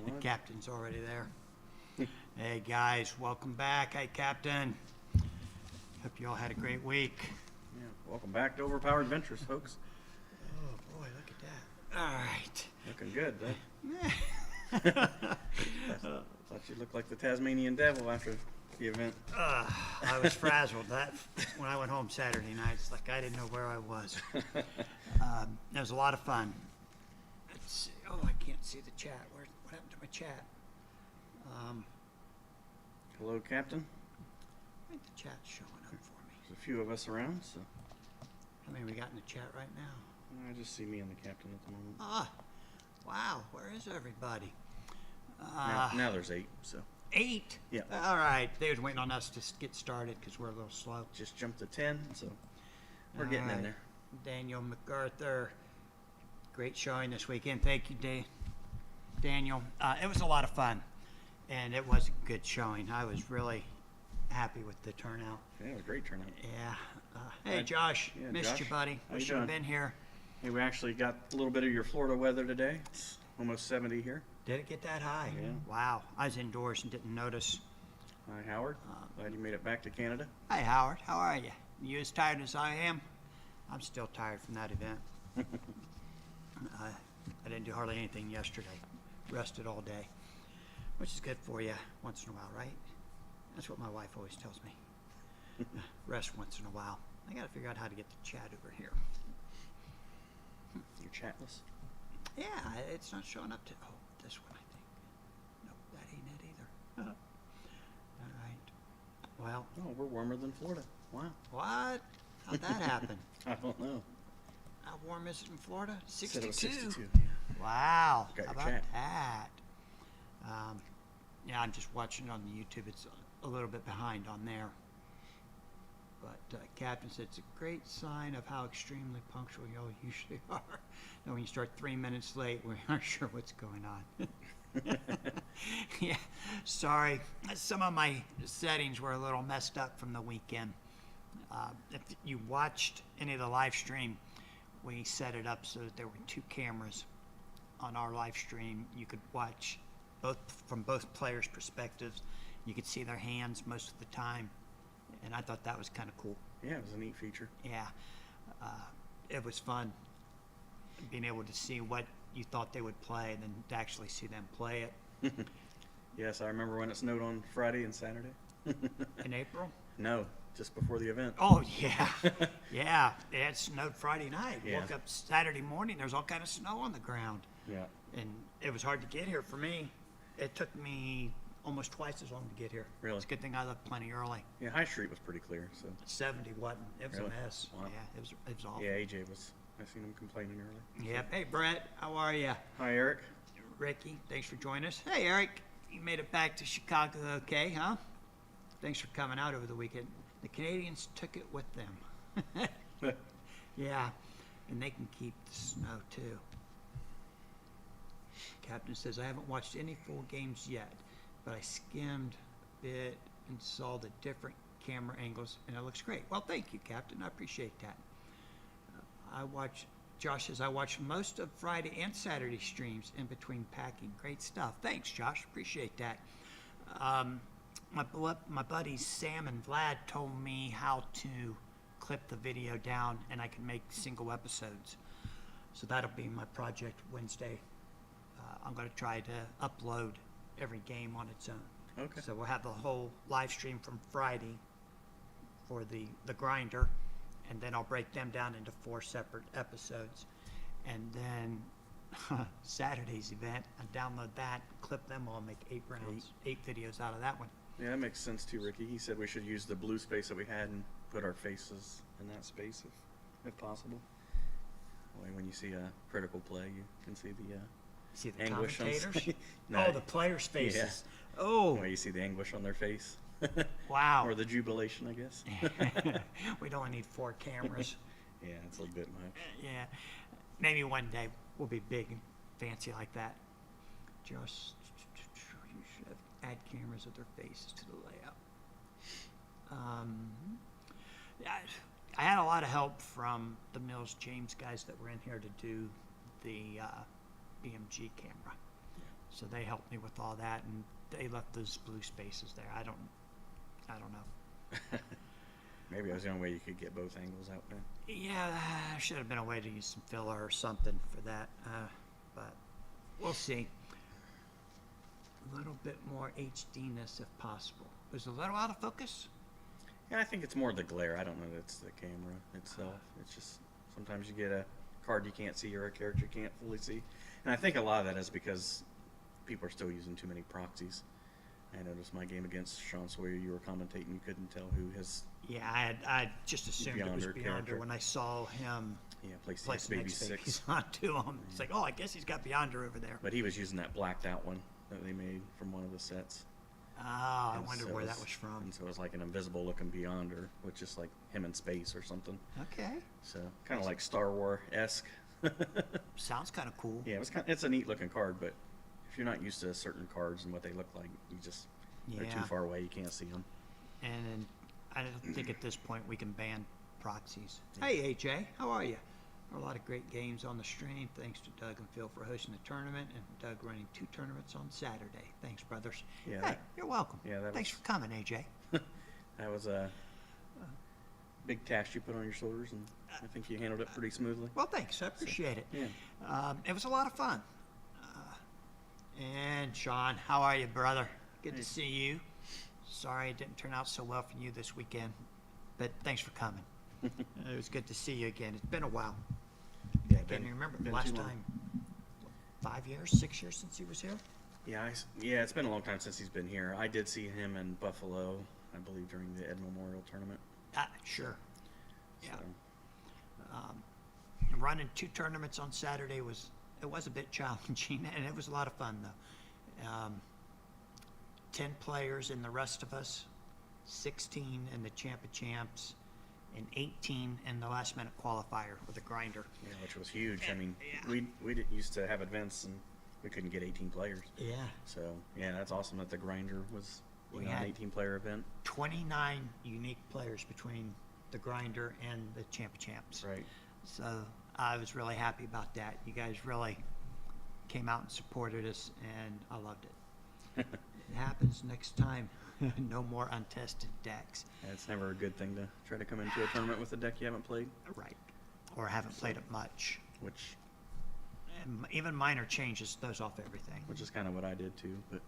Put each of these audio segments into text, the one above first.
The What? captain's already there. Hey guys, welcome back. Hey Captain. Hope you all had a great week. Yeah. Welcome back to Overpowered Ventures, folks. Oh boy, look at that. All right. Looking good, huh? Thought you looked like the Tasmanian devil after the event. I was frazzled that when I went home Saturday night. It's like I didn't know where I was. It was a lot of fun. Let's see. Oh, I can't see the chat. What happened to my chat? Hello, Captain. I think the chat's showing up for me. There's a few of us around, so How many we got in the chat right now? I just see me and the captain at the moment. Wow. Where is everybody? Now there's 8, so 8? Yeah. All right. They was waiting on us to get started because we're a little slow. just jumped to 10, so we're All getting in right. there. Daniel MacArthur. Great showing this weekend. Thank you, Daniel. It was a lot of fun, and it was a good showing. I was really happy with the turnout. Yeah, it was a great turnout. Yeah. Hey, Josh. Yeah, Missed Josh. you, buddy. How Wish you you had doing? been here. Hey, we actually got a little bit of your Florida weather today. It's almost 70 here. Did it get that high? Yeah. Wow. I was indoors and didn't notice. Hi, Howard. Glad you made it back to Canada. Hi, Howard. How are you? You as tired as I am? I'm still tired from that event. I didn't do hardly anything yesterday. Rested all day, which is good for you once in a while, right? That's what my wife always tells me. Rest once in a while. I got to figure out how to get the chat over here. You're chatless. Yeah, it's not showing up to. Oh, this one, I think. Nope, that ain't it either. All right. Well, Oh, we're warmer than Florida. Wow. what? How'd that happen? I don't know. How warm is it in Florida? Said it 62. was 62. Wow. Got How your about chat. that? Yeah, I'm just watching it on the YouTube. It's a little bit behind on there. But Captain said it's a great sign of how extremely punctual y'all usually are. Now, when you start 3 minutes late, we aren't sure what's going on. Yeah, sorry. Some of my settings were a little messed up from the weekend. If you watched any of the live stream, we set it up so that there were 2 cameras on our live stream. You could watch both from both players' perspectives. You could see their hands most of the time, and I thought that was kind of cool. Yeah, it was a neat feature. Yeah, it was fun being able to see what you thought they would play and then to actually see them play it Yes, I remember when it snowed on Friday and Saturday. in April. No, just before the event. Oh yeah, yeah. It snowed Friday night. Yeah. Woke up Saturday morning. There was all kind of snow on the ground, Yeah. and it was hard to get here for me. It took me almost twice as long to get here. Really? It's a good thing I left plenty early. Yeah, High Street was pretty clear, so. 70 wasn't. It was Really? a mess. Wow. Yeah, it was awful. Yeah, AJ was, I seen him complaining early. Yep. Hey Brett, how are you? Hi, Eric. Ricky, thanks for joining us. Hey Eric, you made it back to Chicago okay, huh? Thanks for coming out over the weekend. The Canadians took it with them. Yeah, and they can keep the snow too. Captain says, I haven't watched any full games yet, but I skimmed a bit and saw the different camera angles, and it looks great. Well, thank you, Captain. I appreciate that. Josh says, I watched most of Friday and Saturday streams in between packing. Great stuff. Thanks, Josh. Appreciate that. My buddies Sam and Vlad told me how to clip the video down, and I can make single episodes. So that'll be my project Wednesday. I'm going to try to upload every game on its own. Okay. So we'll have the whole live stream from Friday for the grinder, and then I'll break them down into 4 separate episodes. And then Saturday's event, I download that, clip them all, make 8 rounds, 8 videos out of that one. Yeah, that makes sense too, Ricky. He said we should use the blue space that we had and put our faces in that space if possible. That way when you see a critical play, you can see the See the anguish on commentators? No, Oh, the players' faces. Yeah. Oh, way you see the anguish on their face. wow. Or the jubilation, I guess. We'd only need 4 cameras. Yeah, it's a little bit much. Yeah. Maybe one day we'll be big and fancy like that. Just, you should have add cameras of their faces to the layout. I had a lot of help from the Mills James guys that were in here to do the BMG camera. So they helped me with all that, and they left those blue spaces there. I don't know. Maybe that was the only way you could get both angles out there. Yeah, there should have been a way to use some filler or something for that, but we'll see. A little bit more HD-ness if possible. Was it a little out of focus? Yeah, I think it's more the glare. I don't know that it's the camera itself. It's just sometimes you get a card you can't see or a character you can't fully see. And I think a lot of that is because people are still using too many proxies. I noticed my game against Sean Sawyer, you were commentating, you couldn't tell who his, Yeah, I just assumed it was Beyonder Beyonder character. when I saw him place place Baby next 6. He's onto him. It's like, oh, I guess he's got Beyonder over there. But he was using that blacked out one that they made from one of the sets. Oh, I And wonder so where that it's- was from. And so it was like an invisible looking Beyonder with just like him in space or something. Okay, So kind of like Star Wars-esque. sounds kind of cool. Yeah, it's a neat looking card, but if you're not used to certain cards and what they look like, they're too Yeah. far away. You can't see them. And then I don't think at this point we can ban proxies. Hey, AJ, how are you? A lot of great games on the stream. Thanks to Doug and Phil for hosting the tournament, and Doug running 2 tournaments on Saturday. Thanks, brothers. Yeah, Hey, that- you're welcome. yeah, that Thanks was- for coming, AJ. That was a big task you put on your shoulders, and I think you handled it pretty smoothly. Well, thanks. I appreciate it. Yeah. It was a lot of fun. And Sean, how are you, brother? Good Hey. to see you. Sorry it didn't turn out so well for you this weekend, but thanks for coming. It was good to see you again. It's been a while. Yeah, I can't even remember the been last too long. time. 5 years, 6 years since he was here? Yeah, yeah, it's been a long time since he's been here. I did see him in Buffalo, I believe, during the Ed Memorial Tournament. Sure. Yeah. So, Running 2 tournaments on Saturday was a bit challenging, and it was a lot of fun though. 10 players and the rest of us, 16 in the Champ of Champs, and 18 in the last minute qualifier with a grinder. yeah, which was huge. I mean, Yeah. we didn't used to have events and we couldn't get 18 players. Yeah. So yeah, that's awesome that the grinder was We an had- 18-player event. 29 unique players between the grinder and the Champ of Champs. Right. So I was really happy about that. You guys really came out and supported us, and I loved it. It happens next time. No more untested decks. Yeah, it's never a good thing to try to come into a tournament with a deck you haven't played, Right. Or haven't played it much. which And even minor changes throws off everything. is kind of what I did too. But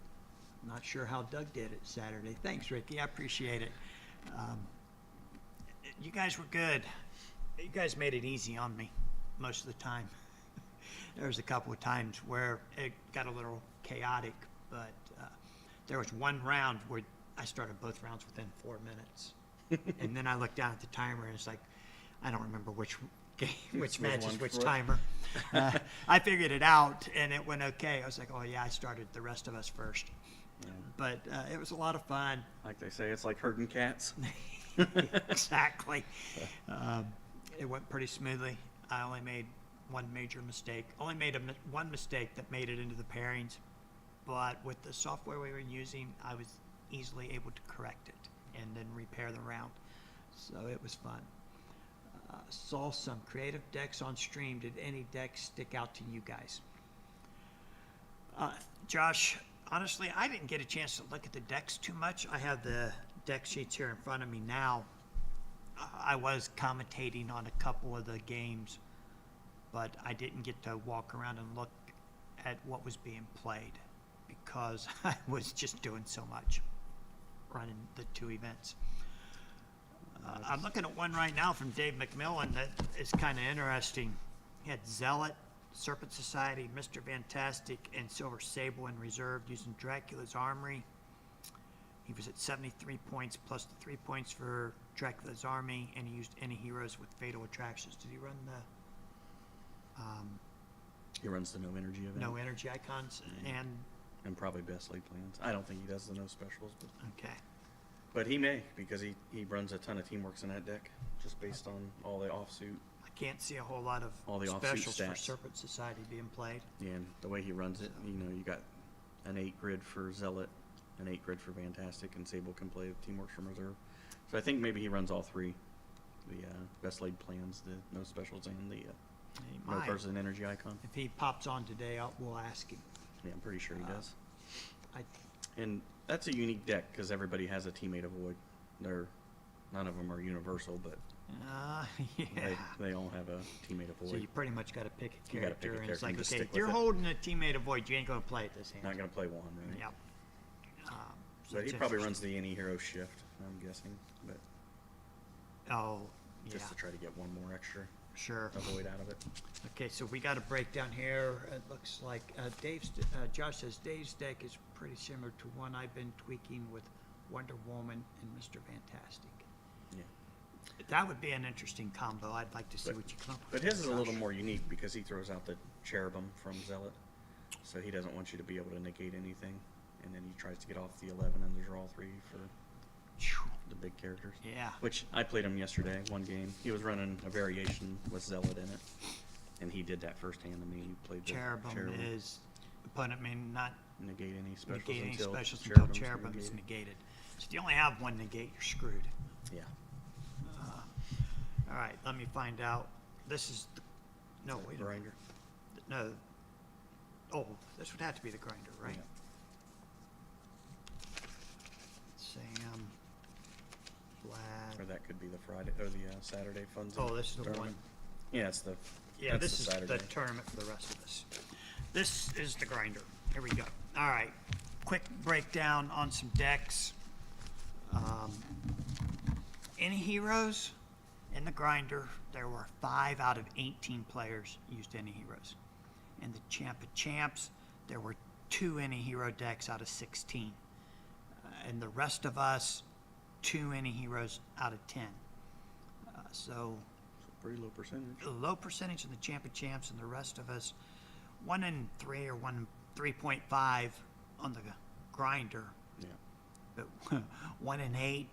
Not sure how Doug did it Saturday. Thanks, Ricky. I appreciate it. You guys were good. You guys made it easy on me most of the time. There was a couple of times where it got a little chaotic, but there was one round where I started both rounds within 4 minutes. And then I looked down at the timer and it's like, I don't remember which game, which Which match one is which for it? timer. I figured it out and it went okay. I was like, oh yeah, I started the rest of us first. yeah, But it was a lot of fun. like they say, it's like herding cats. Exactly. It went pretty smoothly. I only made one major mistake. Only made one mistake that made it into the pairings. But with the software we were using, I was easily able to correct it and then repair the round. So it was fun. Saw some creative decks on stream. Did any decks stick out to you guys? Josh, honestly, I didn't get a chance to look at the decks too much. I have the deck sheets here in front of me now. I was commentating on a couple of the games, but I didn't get to walk around and look at what was being played because I was just doing so much running the 2 events. I'm looking at one right now from Dave McMillan that is kind of interesting. He had Zealot, Serpent Society, Mr. Fantastic, and Silver Sable in reserve using Dracula's Armory. He was at 73 points plus the 3 points for Dracula's Army, and he used any heroes with fatal attractions. Did he run the He runs the no energy event. no energy icons? And probably best laid plans. I don't think he does the no specials, Okay. but he may because he runs a ton of teamworks in that deck just based on all the offsuit. I can't see a whole lot of All the offsuit specials for stats. Serpent Society being played. And the way he runs it, you got an 8 grid for Zealot, an 8 grid for Fantastic, and Sable can play Teamworks from reserve. So I think maybe he runs all 3. The best laid plans, the no specials, and the He no might. person energy icon. If he pops on today, we'll ask him. Yeah, I'm pretty sure he does. I, And that's a unique deck because everybody has a teammate avoid. None of them are universal, but yeah. they all have a teammate So avoid. you pretty much got to pick a You gotta character, pick a and it's character like, and just okay, stick if with you're it. holding a teammate avoid, you ain't going to play it this hand. Not gonna play one, right? Yep. So But he it's probably runs interesting. the any hero shift, I'm guessing, but Oh, yeah, just to try to get one more extra sure. avoid out of it. Okay, so we got a breakdown here. It looks like Josh says Dave's deck is pretty similar to one I've been tweaking with Wonder Woman and Mr. Fantastic. Yeah. That would be an interesting combo. I'd like to see what you come up with. But his is a little Josh. more unique because he throws out the cherubim from Zealot, so he doesn't want you to be able to negate anything, and then he tries to get off the 11 and the draw 3 for Phew. the big characters. Yeah. Which I played him yesterday, one game. He was running a variation with Zealot in it, and he did that first hand to me. He played the Cherubim is, but I mean, not negate any specials negate any until specials until Cherubim's Cherubim is negated. negated. So if you only have one negate, you're screwed. Yeah. All right, let me find out. This is the, no, wait a minute. Grinder. No. Oh, this would have to be the grinder, right? Yeah. Sam, Or Vlad. that could be the Friday or the Saturday fun zone. Oh, this is the tournament. one. Yeah, it's the. Yeah, that's this the is Saturday. the tournament for the rest of us. This is the grinder. Here we go. All right, quick breakdown on some decks. Any heroes in the grinder? There were 5 out of 18 players used any heroes. In the Champ of Champs, there were 2 any hero decks out of 16. And the rest of us, 2 any heroes out of 10. So Pretty low percentage. a low percentage in the Champ of Champs, and the rest of us 1 in 3 or 1 in 3.5 on the grinder, Yeah. but 1 in 8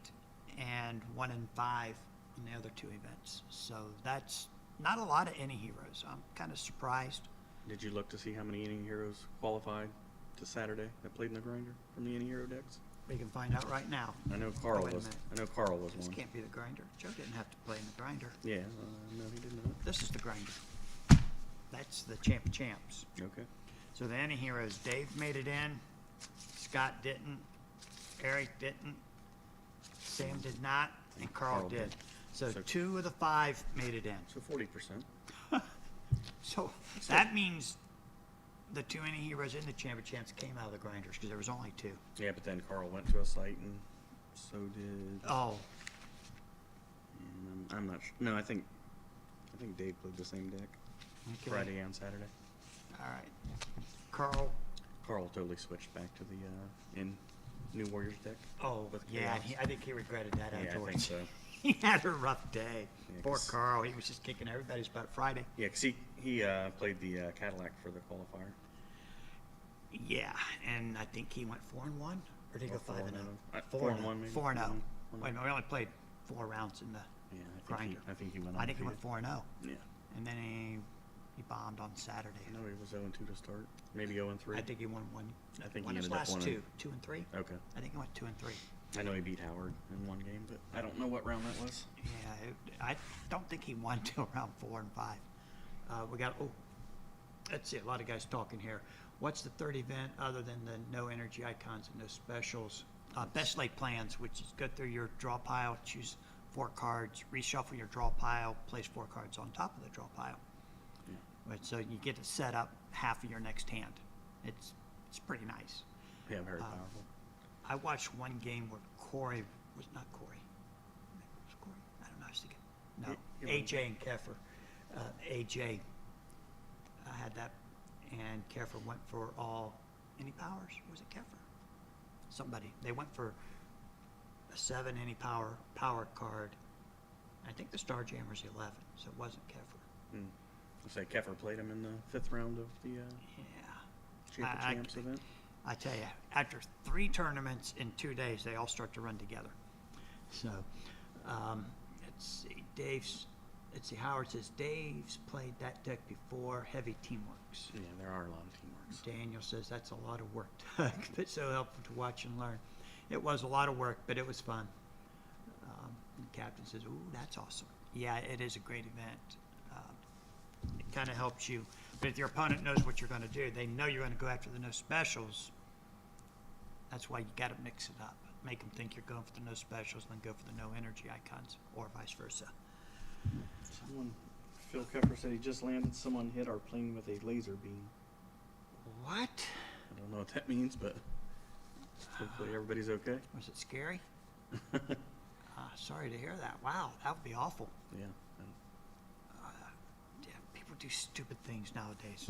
and 1 in 5 in the other 2 events. So that's not a lot of any heroes. I'm kind of surprised. Did you look to see how many any heroes qualified to Saturday that played in the grinder from the any hero decks? We can find out right now. I know Carl wait a was. minute. I know Carl was This one. can't be the grinder. Joe didn't have to play in the grinder. Yeah. No, he did not. This is the grinder. That's the Champ of Champs. Okay. So the any heroes, Dave made it in, Scott didn't, Eric didn't, Sam did not, and Carl Carl did. did. So So- 2 of the 5 made it in. So 40%. So that means the 2 any heroes in the Champ of Champs came out of the grinders because there was only 2. Yeah, but then Carl went to a site and so did. Oh, And I'm not sure. No, I think Dave played the same deck okay. Friday and Saturday. All right. Carl, Carl totally switched back to the in New Warriors deck. oh, With yeah, chaos. I think he regretted that Yeah, I think afterwards. so. He had a rough day. Yeah, Poor 'cause- Carl, he was just kicking everybody's butt Friday. Yeah, 'cause he played the Cadillac for the qualifier. Yeah, and I think he went 4-1, or did he go 5-0? 4-1 maybe. 4-0. 4-1. Wait a minute, we only played 4 rounds in the. Yeah, Grinder. I think he went. I think he went undefeated. 4-0, Yeah, and then he bombed on Saturday. I know he was 0-2 to start. Maybe 0-3. I think he won one. I think won he his ended up last winning. 2 and 3. Okay. I think he went 2 and 3. I know he beat Howard in one game, but I don't know what round that was. Yeah, I don't think he won till round 4 and 5. We got let's see, a lot of guys talking here. What's the third event other than the no energy icons and no specials? Best laid plans, which is go through your draw pile, choose 4 cards, reshuffle your draw pile, place 4 cards on top of the draw pile. Yeah. But so you get to set up half of your next hand. It's pretty nice. Yeah, very powerful. I watched one game where Corey was not Corey. Maybe it was Corey. I don't know. I was thinking. No, He AJ and Keffer. AJ had that, and Keffer went for all any powers. Was it Keffer? Somebody. They went for a 7 any power card. I think the Starjammer's 11, so it wasn't Keffer. I say Keffer played him in the 5th round of the Yeah. Champ of I- Champs event. I tell you, after 3 tournaments in 2 days, they all start to run together. So, let's see, Howard says, Dave's played that deck before, heavy teamworks. Yeah, there are a lot of teamworks. Daniel says, that's a lot of work, Doug, but so helpful to watch and learn. It was a lot of work, but it was fun. And Captain says, ooh, that's awesome. Yeah, it is a great event. It kind of helps you But if your opponent knows what you're going to do, they know you're going to go after the no specials. That's why you got to mix it up. Make them think you're going for the no specials, then go for the no energy icons, or vice versa. Phil Keffer said he just landed. Someone hit our plane with a laser beam. What? I don't know what that means, but hopefully everybody's okay. Was it scary? Sorry to hear that. Wow, that would be awful. Yeah. Yeah, people do stupid things nowadays.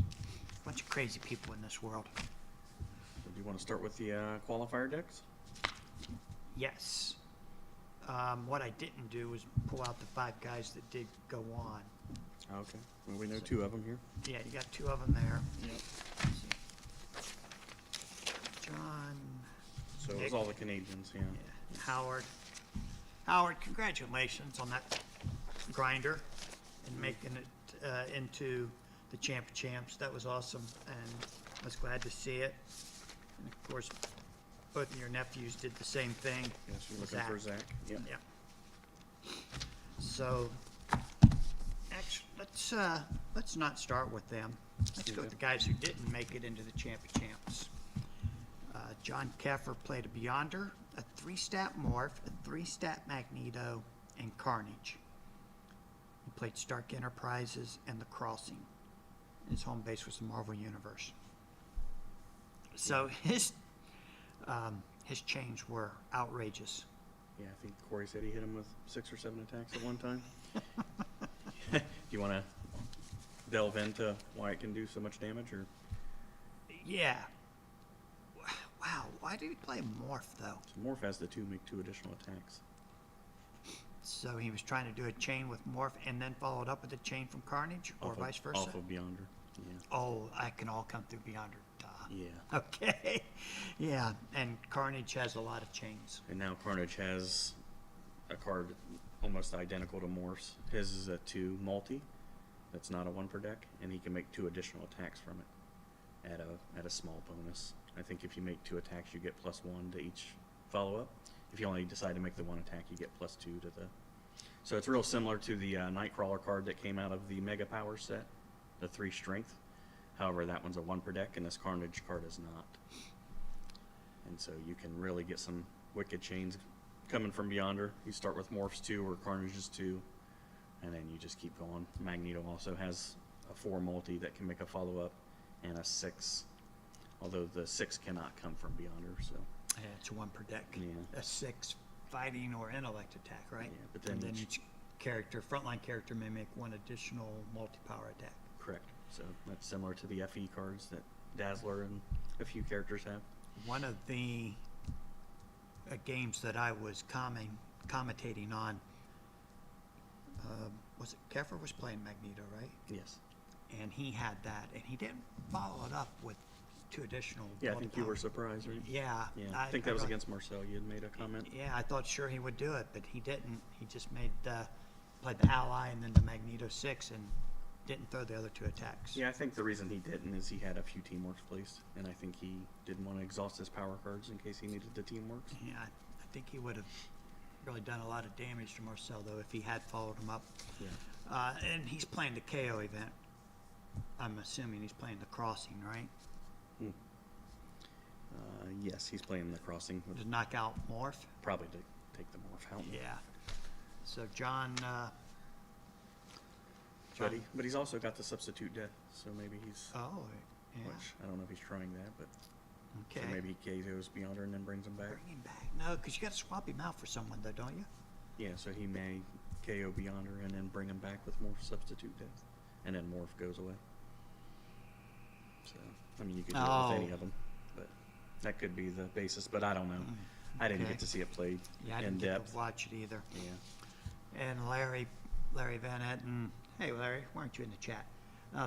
Bunch of crazy people in this world. Do you want to start with the qualifier decks? Yes. What I didn't do was pull out the 5 guys that did go on. Okay. Well, we know 2 of them here. Yeah, you got 2 of them there. Yep. Let's see. John. So it was Nick. all the Canadians, yeah. Yeah. Howard. Howard, congratulations on that grinder and making it into the Champ of Champs. That was awesome, and I was glad to see it. And of course, both of your nephews did the same thing. Yes, you're looking for Zach. Yep. Yeah. So, actually, let's not start with them. Let's go with the guys who didn't make it into the Champ of Champs. John Keffer played a Beyonder, a 3-stat Morph, a 3-stat Magneto, and Carnage. He played Stark Enterprises and The Crossing. His home base was the Marvel Universe. So his chains were outrageous. Yeah, I think Corey said he hit him with 6 or 7 attacks at one time. Do you want to delve into why it can do so much damage, or? Yeah. Wow, why did he play Morph, though? So Morph has the 2 make 2 additional attacks. So he was trying to do a chain with Morph and then followed up with a chain from Carnage, or vice versa? Off of Beyonder, yeah. Oh, that can all come through Beyonder. Duh. Yeah. Okay. Yeah, and Carnage has a lot of chains. And now Carnage has a card almost identical to Morph's. His is a 2 multi. That's not a 1 per deck, and he can make 2 additional attacks from it at a small bonus. I think if you make 2 attacks, you get +1 to each follow-up. If you only decide to make the 1 attack, you get +2 to the. So it's real similar to the Nightcrawler card that came out of the Mega Power set, the 3 strength. However, that one's a 1 per deck, and this Carnage card is not. And so you can really get some wicked chains coming from Beyonder. You start with Morph's 2 or Carnage's 2, and then you just keep going. Magneto also has a 4 multi that can make a follow-up, and a 6. Although the 6 cannot come from Beyonder, so. Yeah, it's a 1 per deck. Yeah. A 6 fighting or intellect attack, right? Yeah, but then and then each- each character, frontline character, may make 1 additional multi-power attack. Correct. So that's similar to the FE cards that Dazzler and a few characters have. One of the games that I was commentating on, was it Keffer was playing Magneto, right? Yes. And he had that, and he didn't follow it up with 2 additional. Yeah, I think you multi-power. were surprised, right? Yeah. Yeah, I think that was really- against Marcel. You had made a comment. Yeah, I thought sure he would do it, but he didn't. He just played the Ally and then the Magneto 6 and didn't throw the other 2 attacks. Yeah, I think the reason he didn't is he had a few teamworks placed, and I think he didn't want to exhaust his power cards in case he needed the teamworks. Yeah, I think he would have really done a lot of damage to Marcel, though, if he had followed him up. Yeah. And he's playing the KO event. I'm assuming he's playing the Crossing, right? Yes, he's playing the Crossing. To knock out Morph. Probably to take the Morph out. Yeah. So John. But he's also got the substitute death, so maybe he's. Oh, yeah. Which I don't know if he's trying that, but Okay. so maybe he KOs Beyonder and then brings him back. Bring him back. No, because you got to swap him out for someone, though, don't you? Yeah, so he may KO Beyonder and then bring him back with Morph substitute death, and then Morph goes away. So I mean, you could do it with any of them, but that could be the basis. But I don't know. I didn't Okay. get to see it played Yeah, I in didn't get depth. to watch it either. Yeah. And Larry Van Etten. Hey, Larry, why aren't you in the chat?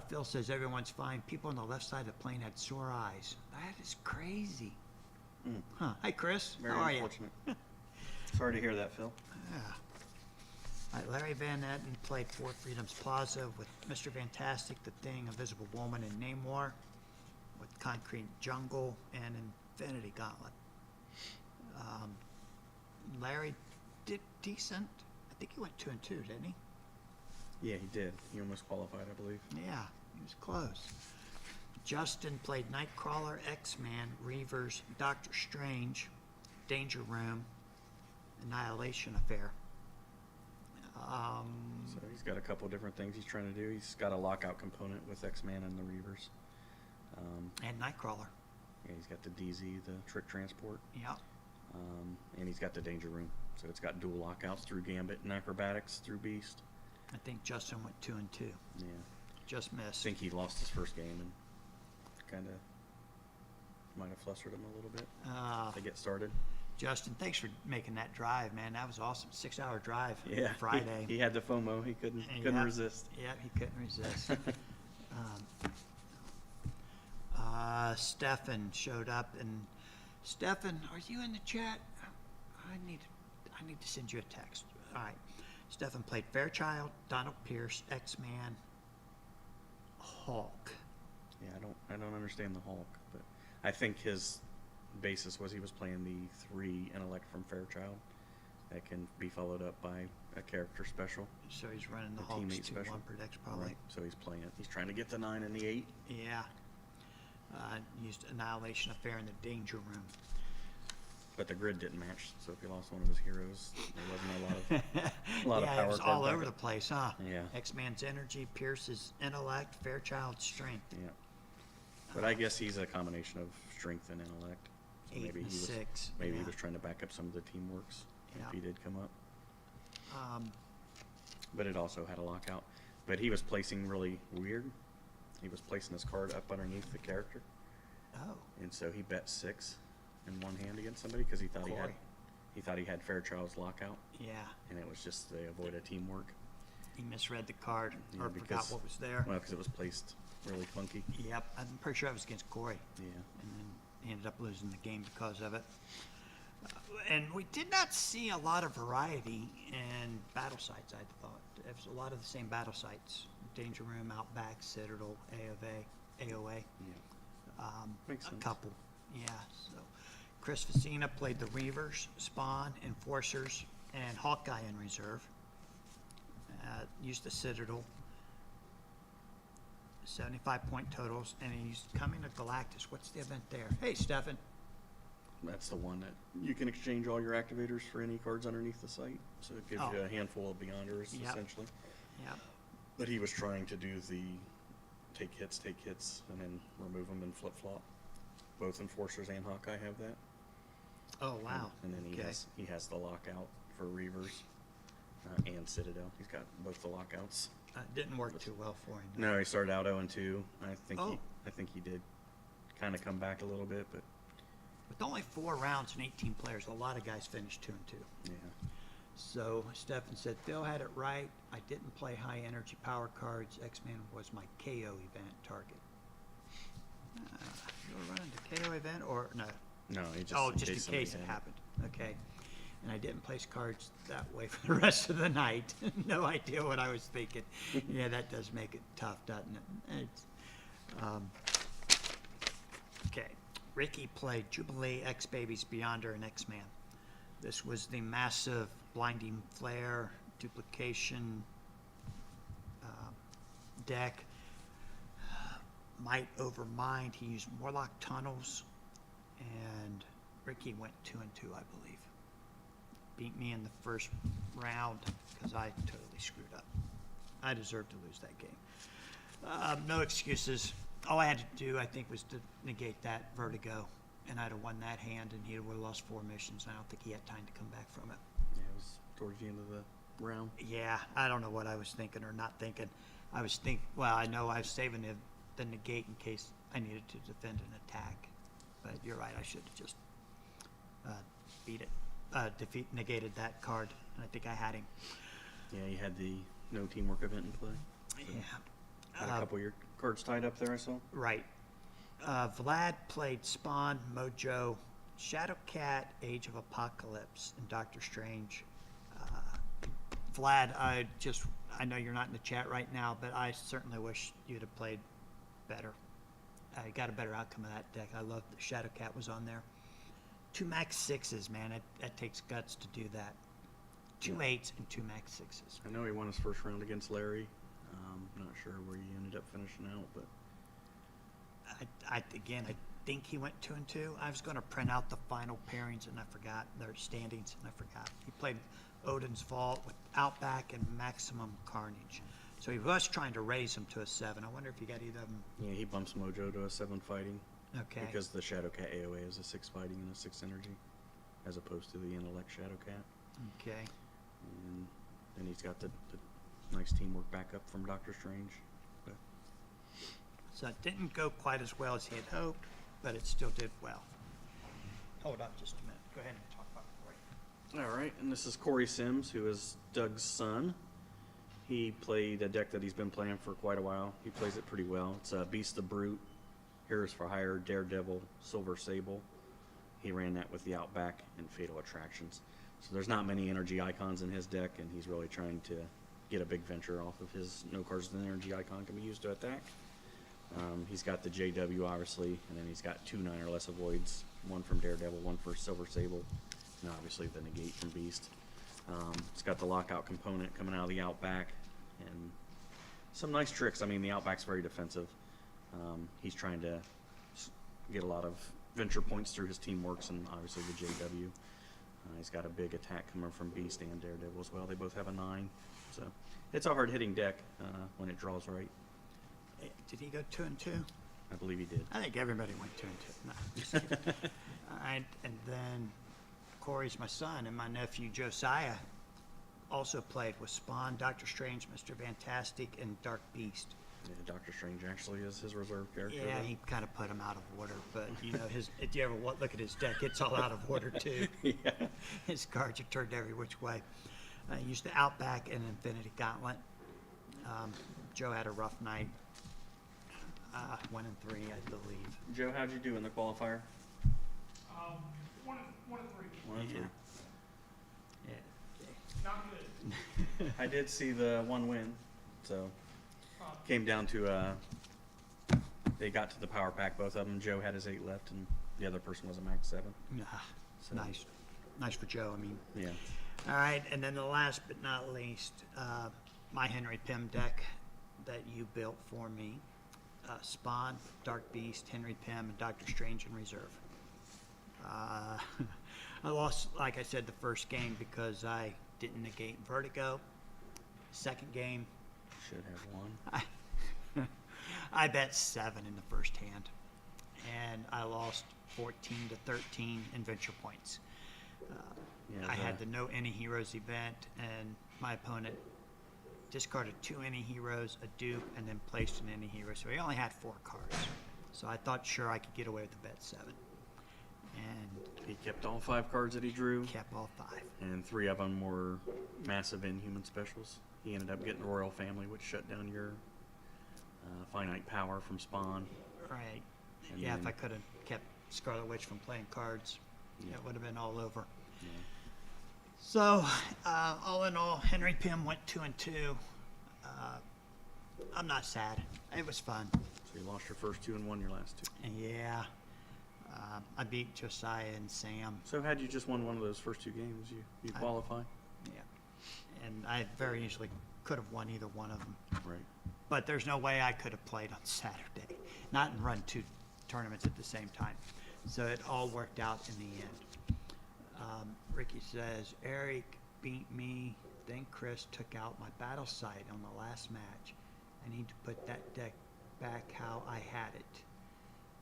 Phil says everyone's fine. People on the left side of the plane had sore eyes. That is crazy. Mm. Huh. Hi, Chris. Very How are you? unfortunate. Sorry to hear that, Phil. Yeah. All right, Larry Van Etten played Fort Freedom's Plaza with Mr. Fantastic, The Thing, Invisible Woman, and Namor, with Concrete Jungle and Infinity Gauntlet. Larry did decent. I think he went 2-2, didn't he? Yeah, he did. He almost qualified, I believe. Yeah, He was close. Justin played Nightcrawler, X-Man, Reavers, Doctor Strange, Danger Room, Annihilation Affair. So he's got a couple different things he's trying to do. He's got a lockout component with X-Man and the Reavers. And Nightcrawler. Yeah, he's got the DZ, the Trick Transport. Yep. And he's got the Danger Room. So it's got dual lockouts through Gambit and Acrobatics through Beast. I think Justin went 2 and 2. Yeah. Just I missed. think he lost his first game and kind of might have flustered him a little bit to get started. Justin, thanks for making that drive, man. That was awesome. 6-hour drive. Yeah. Friday. He had the FOMO. He couldn't Yep. resist. Yeah, he couldn't resist. Stefan showed up, and Stefan, are you in the chat? I need to send you a text. All right. Stefan played Fairchild, Donald Pierce, X-Man, Hulk. Yeah, I don't understand the Hulk, but I think his basis was he was playing the 3 intellect from Fairchild that can be followed up by a character special. So he's running the A Hulk's teammate 2-1 special. protects probably. Right. So he's playing it. He's trying to get the 9 and the 8. Yeah. Used Annihilation Affair in the Danger Room. But the grid didn't match, so if he lost one of his heroes, there wasn't a lot of Yeah, power. it was card all over the backup. place, huh? Yeah. X-Man's energy, Pierce's intellect, Fairchild's strength. Yeah. But I guess he's a combination of strength and intellect. So 8 maybe and he was 6. maybe yeah. he was trying to back up some of the teamworks Yeah. if he did come up. Um, But it also had a lockout. But he was placing really weird. He was placing his card up underneath the character, oh, and so he bet 6 in one hand against somebody because he thought Corey. he thought he had Fairchild's lockout, yeah. and it was just they avoided teamwork. He misread the card Yeah, or forgot because- what was there. Well, because it was placed really funky. Yep, I'm pretty sure it was against Corey. Yeah. And then he ended up losing the game because of it. And we did not see a lot of variety in battle sites, I thought. It was a lot of the same battle sites. Danger Room, Outback, Citadel, AOA. Yeah. Makes A sense. couple, yeah. So Chris Facina played the Reavers, Spawn, Enforcers, and Hawkeye in reserve. Used the Citadel. 75-point totals, and he's coming to Galactus. What's the event there? Hey, Stefan. That's the one that you can exchange all your activators for any cards underneath the site. So it gives Oh. you a handful of Beyonders, Yep. essentially. Yep. But he was trying to do the take hits, and then remove them and flip-flop. Both Enforcers and Hawkeye have that. Oh, wow. And then Okay. he has the lockout for Reavers and Citadel. He's got both the lockouts. Didn't work too well for him. No, he started out 0-2. I Oh. think he did kind of come back a little bit, but With only 4 rounds and 18 players, a lot of guys finished 2 and 2. yeah. So Stefan said, Phil had it right. I didn't play high energy power cards. X-Men was my KO event target. You were running the KO event or no? No, he just Oh, just in somebody case it had happened. Okay. And I didn't place cards that way for the rest of the night. No idea what I was thinking. Yeah, that does make it tough, doesn't it? It's, okay. Ricky played Jubilee, X-Babies, Beyonder, and X-Man. This was the massive blinding flare, duplication deck. Might over mind. He used Morlock Tunnels, and Ricky went 2 and 2, I believe. Beat me in the first round because I totally screwed up. I deserved to lose that game. No excuses. All I had to do, I think, was to negate that Vertigo, and I'd have won that hand, and he would have lost 4 missions, and I don't think he had time to come back from it. Yeah, it was towards the end of the round. Yeah, I don't know what I was thinking or not thinking. Well, I know I was saving the negate in case I needed to defend an attack. But you're right, I should have just negated that card, and I think I had him. Yeah, you had the no teamwork event in play. Yeah. Had a couple of your cards tied up there, I saw. Right. Vlad played Spawn, Mojo, Shadowcat, Age of Apocalypse, and Doctor Strange. Vlad, I know you're not in the chat right now, but I certainly wish you'd have played better. I got a better outcome of that deck. I love that Shadowcat was on there. 2 max 6s, man. It takes guts to do that. 2 8s and 2 max 6s. I know he won his first round against Larry. Not sure where he ended up finishing out, but I think he went 2-2. I was going to print out the final pairings and I forgot their standings and I forgot. He played Odin's Vault with Outback and Maximum Carnage. So he was trying to raise him to a 7. I wonder if he got either of them. yeah, he bumps Mojo to a 7 fighting Okay. because the Shadowcat AOA is a 6 fighting and a 6 energy, as opposed to the Intellect Shadowcat. Okay. And then he's got the nice teamwork backup from Doctor Strange. But So it didn't go quite as well as he had hoped, but it still did well. Hold on just a minute. Go ahead and talk about Corey. all right, and this is Corey Sims, who is Doug's son. He played a deck that he's been playing for quite a while. He plays it pretty well. It's Beast the Brute, Heroes for Hire, Daredevil, Silver Sable. He ran that with the Outback and Fatal Attractions. So there's not many energy icons in his deck, and he's really trying to get a big venture off of his no cards with an energy icon can be used to attack. He's got the JW, obviously, and then he's got 2 9 or less avoids, one from Daredevil, one for Silver Sable, and obviously the negate from Beast. It's got the lockout component coming out of the Outback, and some nice tricks. I mean, the Outback's very defensive. He's trying to get a lot of venture points through his teamworks, and obviously the JW. He's got a big attack coming from Beast and Daredevil as well. They both have a 9, so it's a hard-hitting deck when it draws right. Did he go 2-2? I believe he did. I think everybody went 2-2. No, just kidding. All right, and then Corey's my son, and my nephew Josiah also played with Spawn, Doctor Strange, Mr. Fantastic, and Dark Beast. Yeah, Doctor Strange actually is his reserve character. Yeah, though. he kind of put him out of order, but you know, if you ever look at his deck, it's all out of order too. Yeah. His cards are turned every which way. He used the Outback and Infinity Gauntlet. Joe had a rough night. 1-3, I believe. Joe, how'd you do in the qualifier? 1-3. 1 and 3. Yeah. Not good. I did see the 1 win, so came down to they got to the power pack, both of them. Joe had his 8 left, and the other person was a max 7. It's nice for Joe. I mean, Yeah. all right, and then the last but not least, my Henry Pym deck that you built for me. Spawn, Dark Beast, Henry Pym, and Doctor Strange in reserve. I lost, like I said, the first game because I didn't negate Vertigo. Second game, Should have won. I bet 7 in the first hand, and I lost 14-13 in venture points. Yeah, I had the no any heroes event, and my opponent discarded 2 any heroes, a dupe, and then placed an any hero. So he only had 4 cards. So I thought sure I could get away with the bet 7, and He kept all 5 cards that he drew, kept all 5. and 3 of them were massive Inhuman specials. He ended up getting the Royal Family, which shut down your finite power from Spawn. Right. And Yeah, if then- I could have kept Scarlet Witch from playing cards, Yeah. it would have been all over. Yeah. So, all in all, Henry Pym went 2-2. I'm not sad. It was fun. So you lost your first 2 and won your last 2. And yeah, I beat Josiah and Sam. So had you just won one of those first 2 games, you qualify? Yeah. And I very easily could have won either one of them. Right. But there's no way I could have played on Saturday, not and run 2 tournaments at the same time. So it all worked out in the end. Ricky says, Eric beat me, then Chris took out my battle sight on the last match. I need to put that deck back how I had it.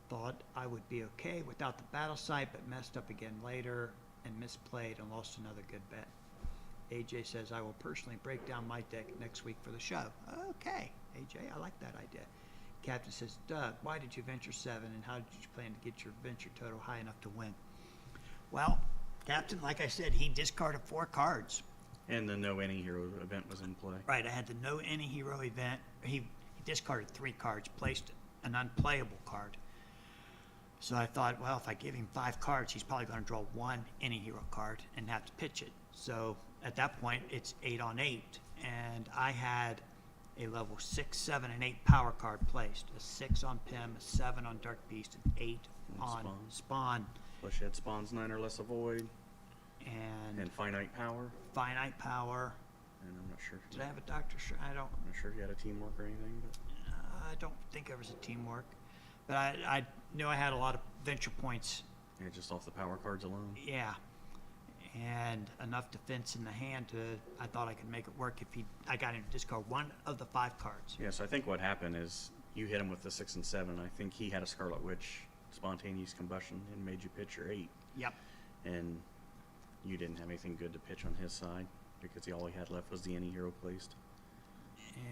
Thought I would be okay without the battle sight, but messed up again later and misplayed and lost another good bet. AJ says, I will personally break down my deck next week for the show. Okay, AJ, I like that idea. Captain says, Doug, why did you venture 7 and how did you plan to get your venture total high enough to win? Well, Captain, like I said, he discarded 4 cards. And the No Any Hero event was in play. Right, I had the no any hero event. He discarded 3 cards, placed an unplayable card. So I thought, well, if I give him 5 cards, he's probably going to draw 1 any hero card and have to pitch it. So at that point, it's 8 on 8. And I had a level 6, 7, and 8 power card placed. A 6 on Pym, a 7 on Dark Beast, and 8 On on Spawn. Plus you had Spawn's 9 or less avoid And and finite power. finite power. and I'm not sure. Did I have a Dr. I don't. I'm not sure if you had a teamwork or anything, but I don't think there was a teamwork, but I knew I had a lot of venture points. yeah, just off the power cards alone. Yeah, and enough defense in the hand to. I thought I could make it work if I got him to discard one of the 5 cards. Yeah, so I think what happened is you hit him with the 6 and 7. I think he had a Scarlet Witch spontaneous combustion and made you pitch your 8, Yep. and you didn't have anything good to pitch on his side because all he had left was the Any-Hero placed.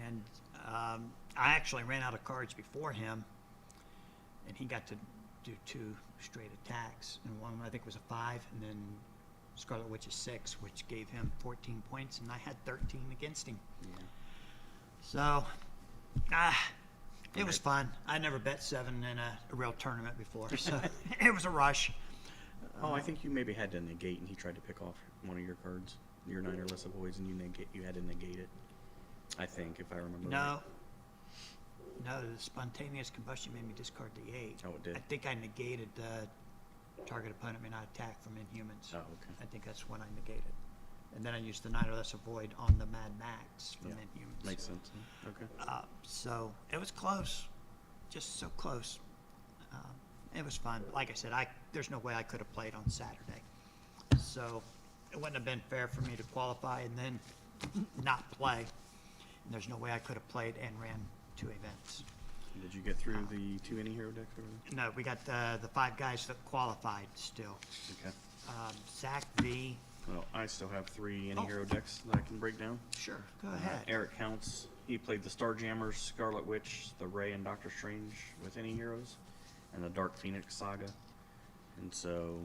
And I actually ran out of cards before him, and he got to do 2 straight attacks, and one I think was a 5, and then Scarlet Witch is 6, which gave him 14 points, and I had 13 against him. Yeah. So, it was fun. I never bet 7 in a real tournament before, so it was a rush. Oh, I think you maybe had to negate, and he tried to pick off one of your cards, your 9 or less of voids, and you had to negate it. I think, if I remember. No. No, the spontaneous combustion made me discard the 8. Oh, it did? I think I negated target opponent may not attack from Inhumans. Oh, okay. I think that's when I negated. And then I used the 9 or less avoid on the Mad Max from Yeah, Inhumans. makes sense. Huh? Okay. So it was close, just so close. It was fun. Like I said, there's no way I could have played on Saturday. So it wouldn't have been fair for me to qualify and then not play. And there's no way I could have played and ran 2 events. Did you get through the 2 Any-Hero decks over there? No, we got the 5 guys that qualified still. Okay. Zach V. Well, I still have 3 Any-Hero decks that I can break down. Sure, go ahead. Eric Counts. He played the Starjammers, Scarlet Witch, the Ray and Doctor Strange with Any-Heroes, and the Dark Phoenix Saga. And so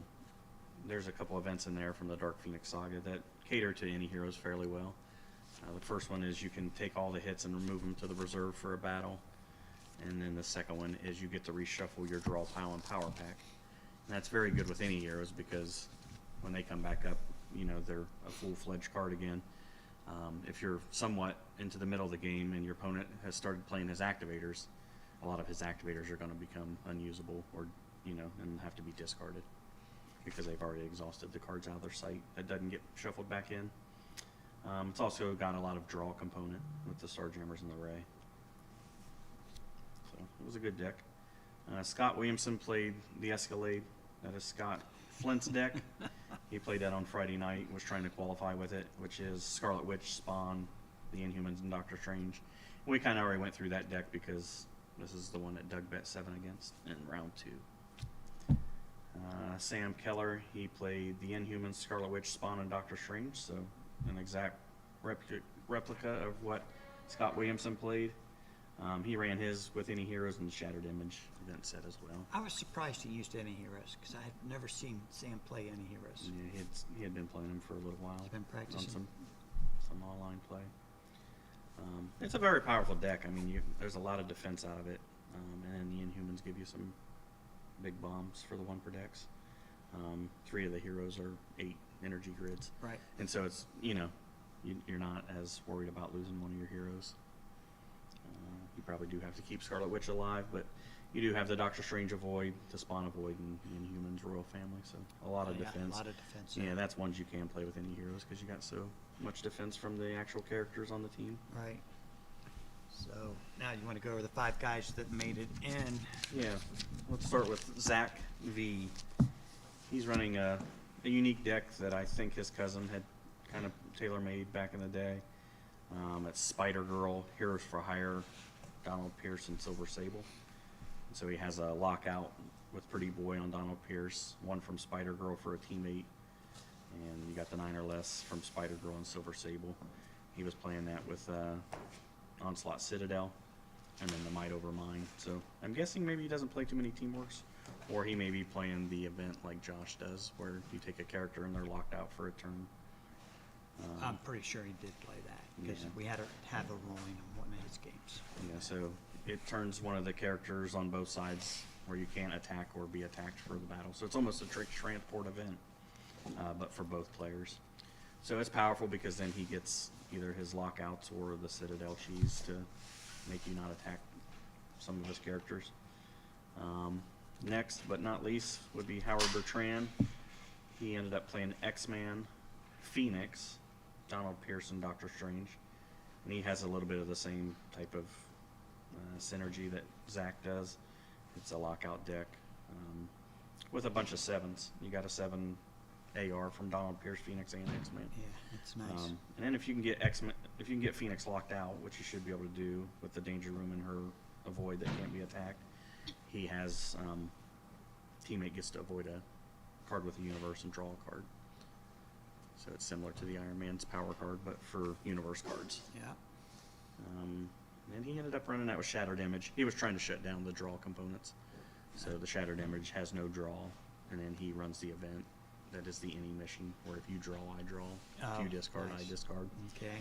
there's a couple events in there from the Dark Phoenix Saga that cater to Any-Heroes fairly well. The first one is you can take all the hits and remove them to the reserve for a battle. And then the second one is you get to reshuffle your draw pile and power pack. And that's very good with Any-Heroes because when they come back up, you know, they're a full-fledged card again. If you're somewhat into the middle of the game and your opponent has started playing his activators, a lot of his activators are going to become unusable or, you know, and have to be discarded because they've already exhausted the cards out of their site that doesn't get shuffled back in. It's also got a lot of draw component with the Starjammers and the Ray. So it was a good deck. Scott Williamson played the Escalade. That is Scott Flint's deck. He played that on Friday night, was trying to qualify with it, which is Scarlet Witch, Spawn, the Inhumans, and Doctor Strange. We kind of already went through that deck because this is the one that Doug bet 7 against in round 2. Sam Keller, he played the Inhumans, Scarlet Witch, Spawn, and Doctor Strange, so an exact replica of what Scott Williamson played. He ran his with Any-Heroes and the Shattered Image event set as well. I was surprised he used Any-Heroes because I had never seen Sam play Any-Heroes. Yeah, he had been playing them for a little while. He's been practicing. On some online play. It's a very powerful deck. I mean, there's a lot of defense out of it, and then the Inhumans give you some big bombs for the 1 per decks. 3 of the heroes are 8 energy grids. Right. And so it's, you know, you're not as worried about losing one of your heroes. You probably do have to keep Scarlet Witch alive, but you do have the Doctor Strange Avoid, the Spawn Avoid, and Inhumans Royal Family, so a lot of defense. A lot of defense. Yeah, that's ones you can play with Any-Heroes because you got so much defense from the actual characters on the team. Right. So now you want to go over the 5 guys that made it in. Yeah, let's start with Zach V. He's running a unique deck that I think his cousin had kind of tailor-made back in the day. It's Spider-Girl, Heroes for Hire, Donald Pierce, and Silver Sable. And so he has a lockout with Pretty Boy on Donald Pierce, 1 from Spider-Girl for a teammate, and you got the 9 or less from Spider-Girl and Silver Sable. He was playing that with Onslaught Citadel, and then the Might Over Mine. So I'm guessing maybe he doesn't play too many Teamworks, or he may be playing the event like Josh does, where you take a character and they're locked out for a turn. I'm pretty sure he did play that because Yeah. we had to have a ruling on one of his games. Yeah, so it turns one of the characters on both sides where you can't attack or be attacked for the battle. So it's almost a trick transport event, but for both players. So it's powerful because then he gets either his lockouts or the Citadel cheese to make you not attack some of his characters. Next, but not least, would be Howard Bertrand. He ended up playing X-Man, Phoenix, Donald Pearson, Doctor Strange, and he has a little bit of the same type of synergy that Zach does. It's a lockout deck with a bunch of 7s. You got a 7 AR from Donald Pierce, Phoenix, and X-Men. Yeah, it's nice. And then if you can get Phoenix locked out, which you should be able to do with the Danger Room and her avoid that can't be attacked, he has teammate gets to avoid a card with a universe and draw a card. So it's similar to the Iron Man's power card, but for universe cards. Yeah. And he ended up running that with Shattered Image. He was trying to shut down the draw components. So the Shattered Image has no draw, and then he runs the event that is the any mission, where if you draw, I draw. If you discard, nice. I discard. Okay.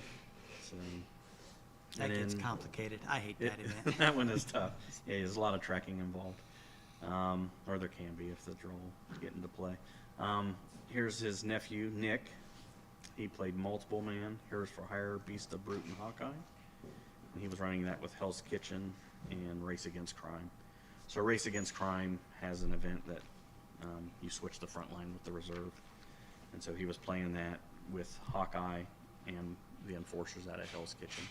So, That and gets then- complicated. I hate that event. that one is tough. Yeah, there's a lot of tracking involved. Or there can be if the draw get into play. Here's his nephew, Nick. He played Multiple Man, Heroes for Hire, Beast of Brute, and Hawkeye. And he was running that with Hell's Kitchen and Race Against Crime. So Race Against Crime has an event that you switch the front line with the reserve. And so he was playing that with Hawkeye and the Enforcers out of Hell's Kitchen.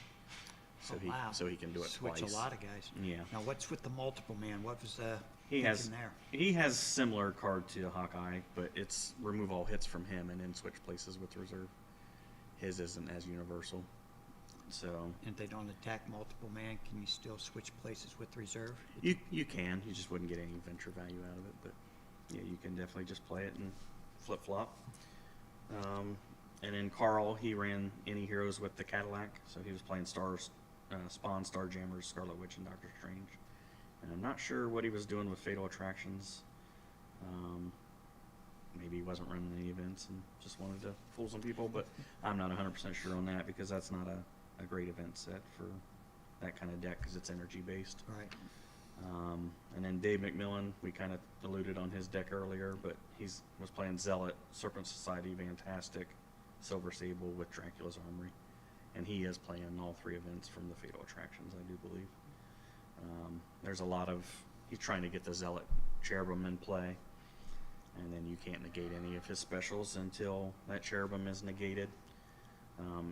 So Oh, wow. so he can do it Switch twice. a lot of guys. Yeah. Now, what's with the multiple man? What was the He has thinking there? he has similar card to Hawkeye, but it's remove all hits from him and then switch places with reserve. His isn't as universal. So And if they don't attack multiple man, can you still switch places with reserve? you can. You just wouldn't get any venture value out of it, but yeah, you can definitely just play it and flip flop. And then Carl, he ran any heroes with the Cadillac, so he was playing Stars, Spawn, Starjammers, Scarlet Witch, and Doctor Strange. And I'm not sure what he was doing with Fatal Attractions. Maybe he wasn't running any events and just wanted to fool some people, but I'm not 100% sure on that because that's not a great event set for that kind of deck because it's energy based. Right. And then Dave McMillan, we kind of alluded on his deck earlier, but was playing Zealot, Serpent Society, Fantastic, Silver Sable with Dracula's Armory. And he is playing all 3 events from the Fatal Attractions, I do believe. There's a lot of, he's trying to get the Zealot Cherubim in play, and then you can't negate any of his specials until that Cherubim is negated.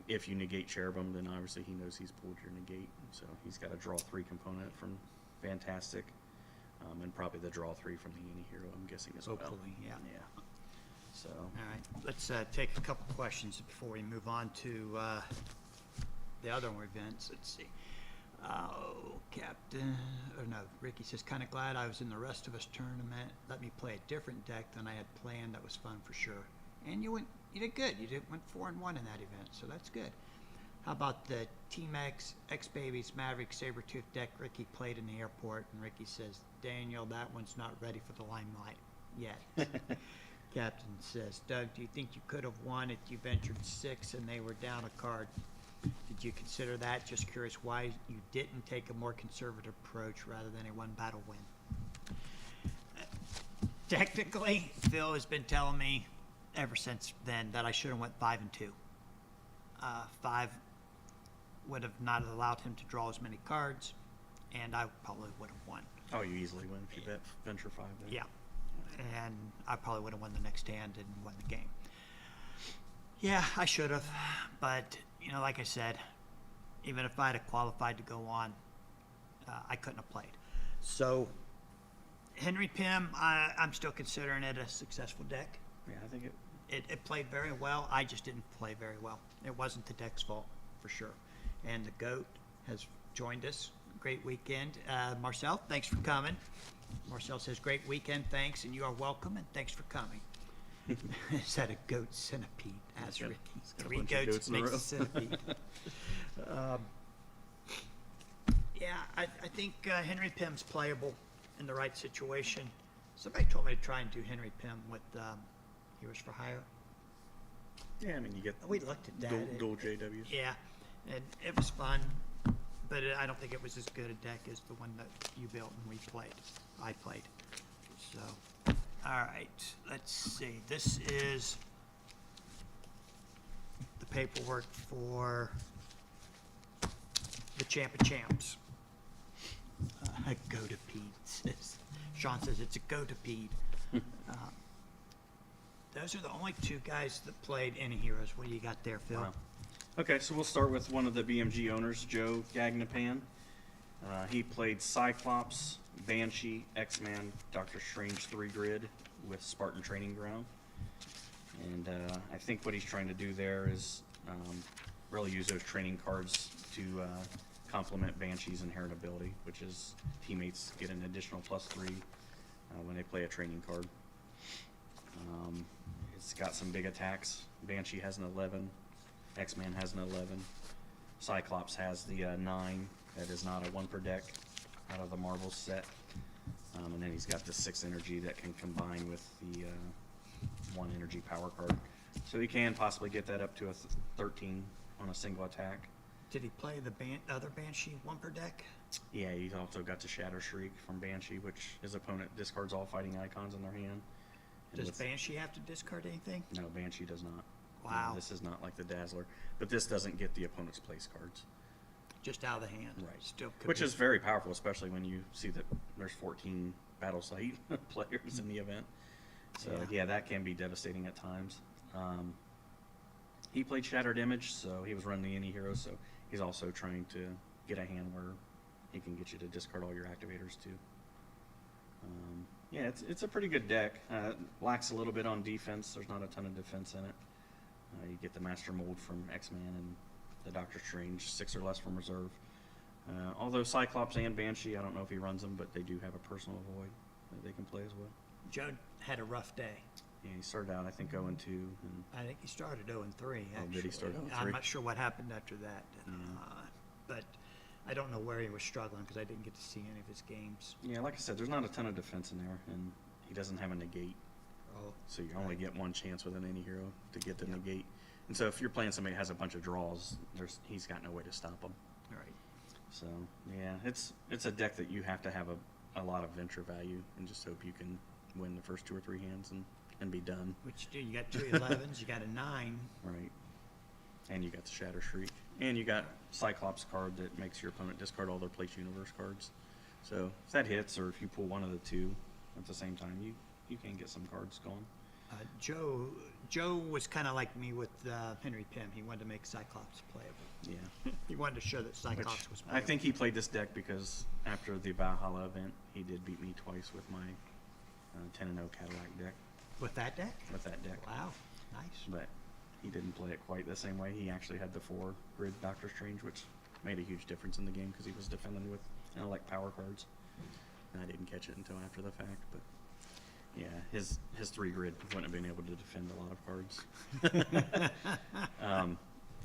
If you negate Cherubim, then obviously he knows he's pulled your negate, so he's got a draw 3 component from Fantastic, and probably the draw 3 from the Anti-Hero, I'm guessing as well. Hopefully, yeah. Yeah. So, All right, let's take a couple questions before we move on to the other events. Let's see. Captain, or no, Ricky says, kind of glad I was in the Rest of Us tournament. Let me play a different deck than I had planned. That was fun for sure. And you did good. You went 4-1 in that event, so that's good. How about the Team X-Babies, Maverick, Sabretooth deck Ricky played in the airport? And Ricky says, Daniel, that one's not ready for the limelight yet. Captain says, Doug, do you think you could have won if you ventured 6 and they were down a card? Did you consider that? Just curious why you didn't take a more conservative approach rather than a one battle win. Technically, Phil has been telling me ever since then that I should have went 5 and 2. 5 would have not allowed him to draw as many cards, and I probably would have won. oh, you easily win if you bet venture 5 then. Yeah. And I probably would have won the next hand and won the game. Yeah, I should have. But, like I said, even if I had qualified to go on, I couldn't have played. So, Henry Pym, I'm still considering it a successful deck. Yeah, I think It played very well. I just didn't play very well. It wasn't the deck's fault, for sure. And the GOAT has joined us. Great weekend. Marcel, thanks for coming. Marcel says, great weekend, thanks, and you are welcome, and thanks for coming. Is that a goat centipede? Asked got- Ricky. it's got a 3 bunch of goats goats in a makes row. a centipede. Yeah, I think Henry Pym's playable in the right situation. Somebody told me to try and do Henry Pym with Heroes for Hire. yeah, I mean, you get We looked at that. dual JWs. Yeah, and it was fun, but I don't think it was as good a deck as the one that you built and I played. So, all right, let's see. This is the paperwork for the Champ of Champs. Go-to-pede says. Sean says it's a go-to-pede. those are the only two guys that played any heroes. What do you got there, Phil? Wow. Okay, so we'll start with one of the BMG owners, Joe Gagnapan. He played Cyclops, Banshee, X-Man, Doctor Strange 3-grid with Spartan Training Ground. And I think what he's trying to do there is really use those training cards to complement Banshee's inherent ability, which is teammates get an additional +3 when they play a training card. It's got some big attacks. Banshee has an 11. X-Man has an 11. Cyclops has the 9. That is not a 1 per deck out of the Marvel set. And then he's got the 6 energy that can combine with the 1 energy power card. So he can possibly get that up to a 13 on a single attack. Did he play the other Banshee 1 per deck? Yeah, he's also got the Shadow Shriek from Banshee, which his opponent discards all fighting icons in their hand. And Does with- Banshee have to discard anything? No, Banshee does not. Wow. This is not like the Dazzler. But this doesn't get the opponent's place cards. Just out of the hand. Right. Still could Which be- is very powerful, especially when you see that there's 14 battle site players in the event. So Yeah. yeah, that can be devastating at times. He played Shattered Image, so he was running the any hero, so he's also trying to get a hand where he can get you to discard all your activators too. Yeah, it's a pretty good deck. Lacks a little bit on defense. There's not a ton of defense in it. You get the Master Mold from X-Man and the Doctor Strange, 6 or less from reserve. Although Cyclops and Banshee, I don't know if he runs them, but they do have a personal void that they can play as well. Joe had a rough day. Yeah, he started out, I think, 0-2. And I think he started 0-3. Oh, did he start 0-3? I'm not sure what happened after that. Yeah. But I don't know where he was struggling because I didn't get to see any of his games. yeah, like I said, there's not a ton of defense in there, and he doesn't have a negate. Oh, So you only get one chance with an any hero to get the Yep. negate. And so if you're playing somebody that has a bunch of draws, he's got no way to stop them. all right. So yeah, it's a deck that you have to have a lot of venture value and just hope you can win the first 2 or 3 hands and be done. Which you do? You got 2 11s. You got a 9. Right. And you got the Shatter Shriek. And you got Cyclops card that makes your opponent discard all their Place Universe cards. So if that hits, or if you pull one of the 2 at the same time, you can get some cards going. Joe was kind of like me with Henry Pym. He wanted to make Cyclops playable. Yeah. He wanted to show that Which Cyclops was I playable. think he played this deck because after the Valhalla event, he did beat me twice with my 10-0 Cadillac deck, With that deck? with that deck. Wow. Nice. But he didn't play it quite the same way. He actually had the 4-grid Doctor Strange, which made a huge difference in the game because he was defending with intellect power cards. And I didn't catch it until after the fact, but yeah, his 3-grid wouldn't have been able to defend a lot of cards.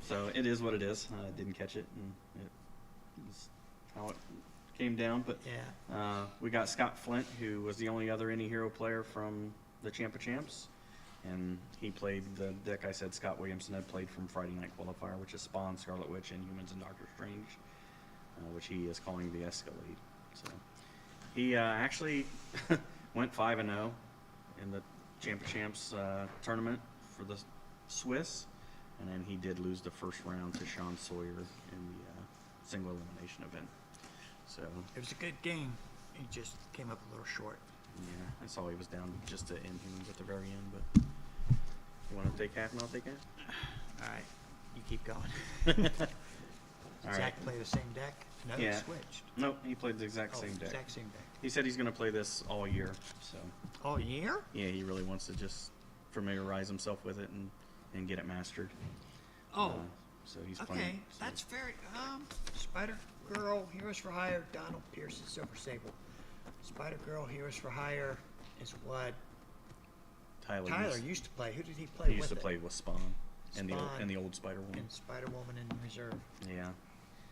So it is what it is. I didn't catch it, and it is how it came down. But Yeah. we got Scott Flint, who was the only other any hero player from the Champ of Champs. And he played the deck I said Scott Williamson had played from Friday Night Qualifier, which is Spawn, Scarlet Witch, Inhumans, and Doctor Strange, which he is calling the Escalade. So he actually went 5-0 in the Champ of Champs tournament for the Swiss, and then he did lose the first round to Sean Sawyer in the single elimination event. So It was a good game. He just came up a little short. yeah, I saw he was down just to Inhumans at the very end, but you want to take half and I'll take half? All right. You keep going. All right. Zach play the same deck? No, he Yeah. switched. Nope, he played the exact Oh, same deck. exact same deck. He said he's going to play this all year, so All year? yeah, he really wants to just familiarize himself with it and get it mastered. Oh, So he's okay. playing. That's very, Spider Girl, Heroes for Hire, Donald Pierce, and Silver Sable. Spider Girl, Heroes for Hire is what Tyler used to play. Who did he play he with? used to it? play with Spawn and Spawn. the old Spider Woman. And Spider Woman in reserve. Yeah.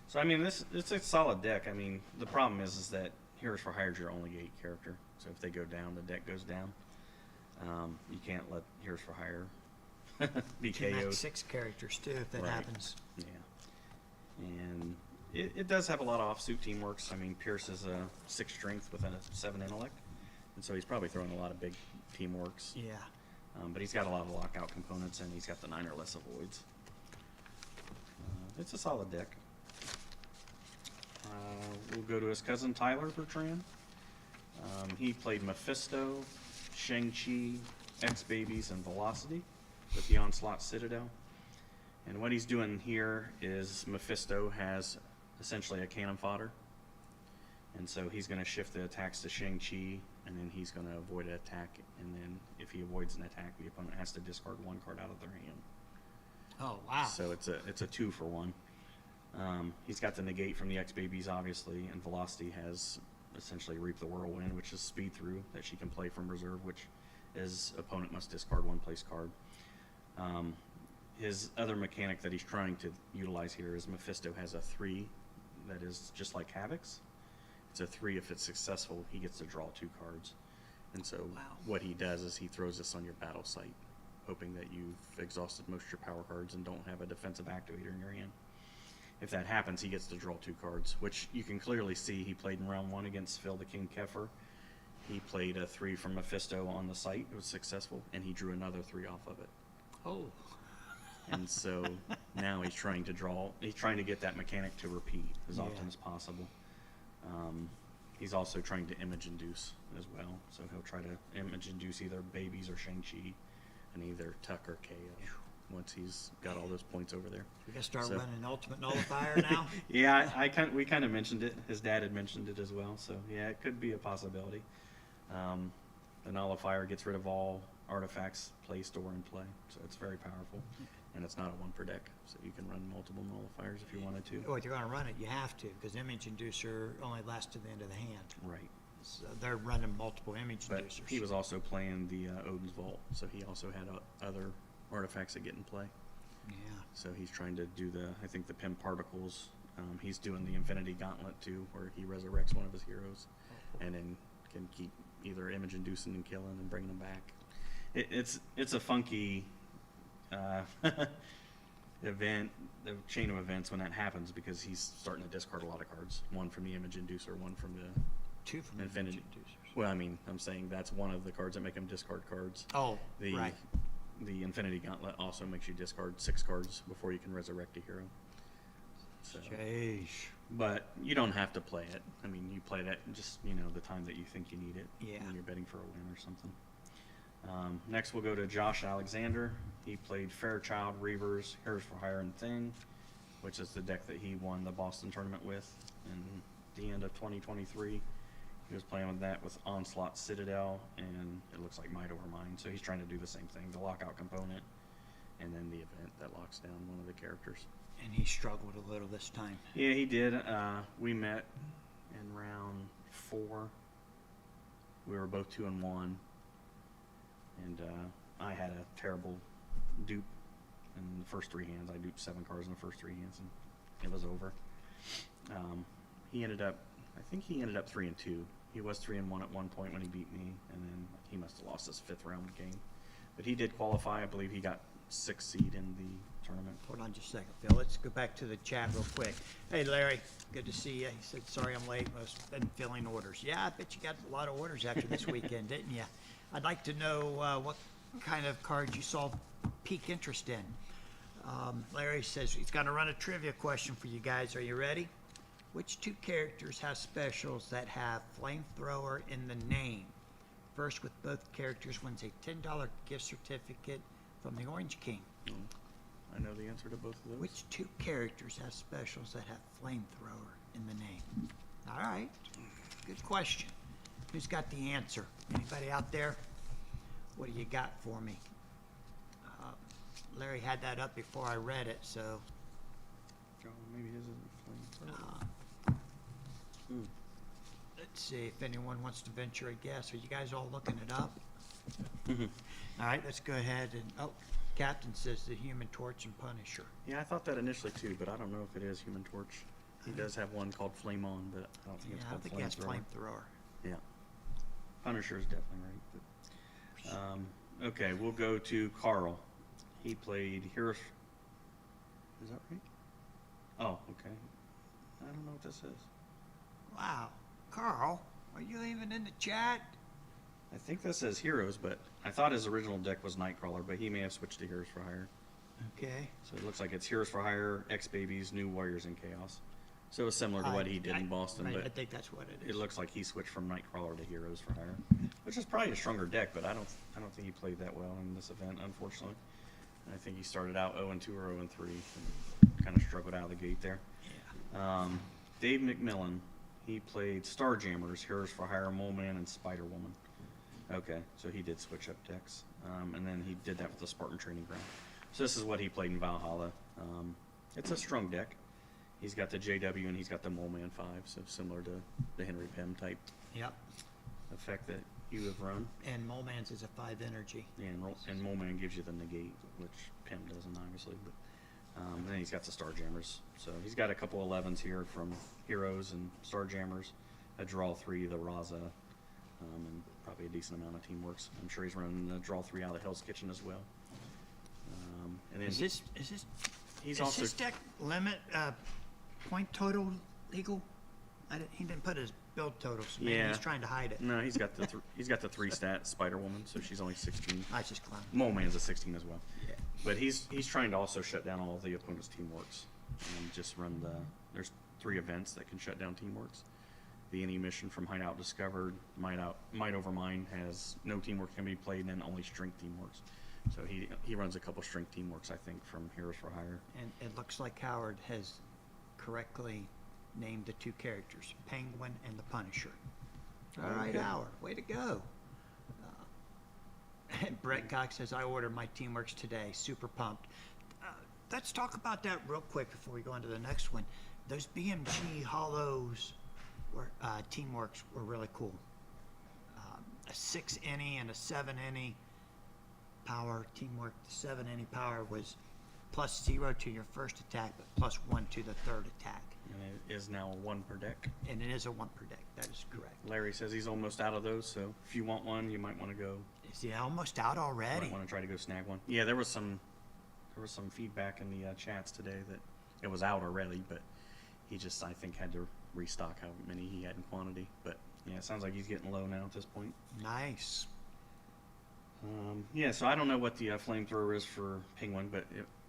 So I mean, it's a solid deck. I mean, the problem is that Heroes for Hire is your only 8 character. So if they go down, the deck goes down. You can't let Heroes for Hire be Can KO'd. max 6 characters too if that Right. happens. Yeah. And it does have a lot of offsuit teamworks. I mean, Pierce is a 6 strength with a 7 intellect, and so he's probably throwing a lot of big teamworks. Yeah. But he's got a lot of lockout components, and he's got the 9 or less avoids. It's a solid deck. We'll go to his cousin Tyler Bertrand. He played Mephisto, Shang-Chi, X Babies and Velocity with the Onslaught Citadel. And what he's doing here is Mephisto has essentially a cannon fodder. And so he's going to shift the attacks to Shang-Chi, and then he's going to avoid an attack. And then if he avoids an attack, the opponent has to discard one card out of their hand. Oh, wow. So it's a 2-for-1. He's got the negate from the X Babies, obviously, and Velocity has essentially Reap the Whirlwind, which is speed through that she can play from reserve, which his opponent must discard one place card. His other mechanic that he's trying to utilize here is Mephisto has a 3 that is just like Havoc's. It's a 3. If it's successful, he gets to draw 2 cards. And so Wow. what he does is he throws this on your battle site, hoping that you've exhausted most of your power cards and don't have a defensive activator in your hand. If that happens, he gets to draw 2 cards, which you can clearly see he played in round 1 against Phil the King Kefir. He played a 3 from Mephisto on the site. It was successful, and he drew another 3 off of it. Oh. And so now he's trying to get that mechanic to repeat as Yeah. often as possible. He's also trying to image induce as well. So he'll try to image induce either Babies or Shang-Chi and either Tuck or KO once he's got all those points over there. We gotta start So- running Ultimate Nullifier now? Yeah, we kind of mentioned it. His dad had mentioned it as well. So yeah, it could be a possibility. The Nullifier gets rid of all artifacts, play, store, and play. So it's very powerful. And it's not a 1 per deck. So you can run multiple Nullifiers if you wanted to. Well, if you're gonna run it, you have to, because Image Inducer only lasts to the end of the hand. Right. So they're running multiple Image But Inducers. he was also playing the Odin's Vault, so he also had other artifacts that get in play. Yeah. So he's trying to do I think the Pim Particles. He's doing the Infinity Gauntlet too, where he resurrects one of his heroes, and then can keep either image inducing and killing and bringing them back. It's a funky event, the chain of events when that happens, because he's starting to discard a lot of cards. One from the image inducer, one from the 2 from Infinity. Image Inducers. Well, I mean, I'm saying that's one of the cards that make him discard cards. Oh, The right. the Infinity Gauntlet also makes you discard 6 cards before you can resurrect a hero. So, Jeez. but you don't have to play it. I mean, you play that just the time that you think you need it. Yeah. When you're betting for a win or something. Next, we'll go to Josh Alexander. He played Fairchild, Reavers, Heroes for Hire, and Thing, which is the deck that he won the Boston tournament with in the end of 2023. He was playing with that with Onslaught Citadel, and it looks like Might Over Mind. So he's trying to do the same thing, the lockout component, and then the event that locks down one of the characters. And he struggled a little this time. Yeah, he did. We met in round 4. We were both 2-1, and I had a terrible dupe in the first 3 hands. I duped 7 cards in the first 3 hands, and it was over. He ended up 3-2. He was 3-1 at one point when he beat me, and then he must have lost his 5th round game. But he did qualify. I believe he got 6th seed in the tournament. Hold on just a second, Phil. Let's go back to the chat real quick. Hey, Larry, good to see you. He said, sorry I'm late. Most been filling orders. Yeah, I bet you got a lot of orders after this weekend, didn't you? I'd like to know what kind of cards you saw peak interest in. Larry says he's going to run a trivia question for you guys. Are you ready? Which 2 characters have specials that have Flamethrower in the name? First with both characters wins a $10 gift certificate from the Orange King. I know the answer to both of those. Which 2 characters have specials that have Flamethrower in the name? All right. Good question. Who's got the answer? Anybody out there? What do you got for me? Larry had that up before I read it, so Oh, maybe his isn't flamethrower. let's see if anyone wants to venture a guess. Are you guys all looking it up? All right, let's go ahead and, Captain says the Human Torch and Punisher. Yeah, I thought that initially too, but I don't know if it is Human Torch. He does have one called Flame On, but I don't think Yeah, it's I called don't think that's Flamethrower. Flamethrower. Yeah. Punisher is definitely right. But, okay, we'll go to Carl. He played Heroes. Is that right? Oh, okay. I don't know what this is. Wow. Carl, are you even in the chat? I think this says Heroes, but I thought his original deck was Nightcrawler, but he may have switched to Heroes for Hire. Okay. So it looks like it's Heroes for Hire, X Babies, New Warriors, and Chaos. So it was similar to what he did in Boston, right, I but think that's what it is. it looks like he switched from Nightcrawler to Heroes for Hire, which is probably a stronger deck, but I don't think he played that well in this event, unfortunately. I think he started out 0-2 or 0-3 and kind of struggled out of the gate there. Yeah. Dave McMillan, he played Starjammers, Heroes for Hire, Mole Man, and Spider Woman. Okay, so he did switch up decks, and then he did that with the Spartan Training Ground. So this is what he played in Valhalla. It's a strong deck. He's got the JW and he's got the Mole Man 5, so similar to the Henry Pym type Yep. effect that you have run. And Mole Man's is a 5 energy. Yeah, and Mole Man gives you the negate, which Pym doesn't, obviously. But and then he's got the Starjammers. So he's got a couple 11s here from Heroes and Starjammers, a draw 3, the Raza, and probably a decent amount of Teamworks. I'm sure he's running the draw 3 out of Hell's Kitchen as well. And then Is this he's is also his deck limit point total legal? He didn't put his build totals. Maybe Yeah. he's trying to hide it. no, he's got the he's got the 3 stat Spider Woman, so she's only 16. I just clown. Mole Man's a 16 as well. Yeah. But he's trying to also shut down all of the opponent's Teamworks and just run there's 3 events that can shut down Teamworks. The Any mission from Hideout Discovered, Might Over Mine has no Teamwork can be played and only Strength Teamworks. So he runs a couple Strength Teamworks, I think, from Heroes for Hire. And it looks like Howard has correctly named the 2 characters, Penguin and the Punisher. All right, Okay. Howard, way to go. And Brett Cox says, I ordered my Teamworks today. Super pumped. Let's talk about that real quick before we go on to the next one. Those BMG Hollows Teamworks were really cool. A 6 any and a 7 any power Teamwork. The 7 any power was +0 to your first attack, but +1 to the third attack. And it is now a 1 per deck. And it is a 1 per deck. That is correct. Larry says he's almost out of those, so if you want one, you might want to go. Is he almost out already? Might want to try to go snag one. Yeah, there was some feedback in the chats today that it was out already, but he just, I think, had to restock how many he had in quantity. But yeah, it sounds like he's getting low now at this point. Nice. Yeah, so I don't know what the flamethrower is for Penguin, but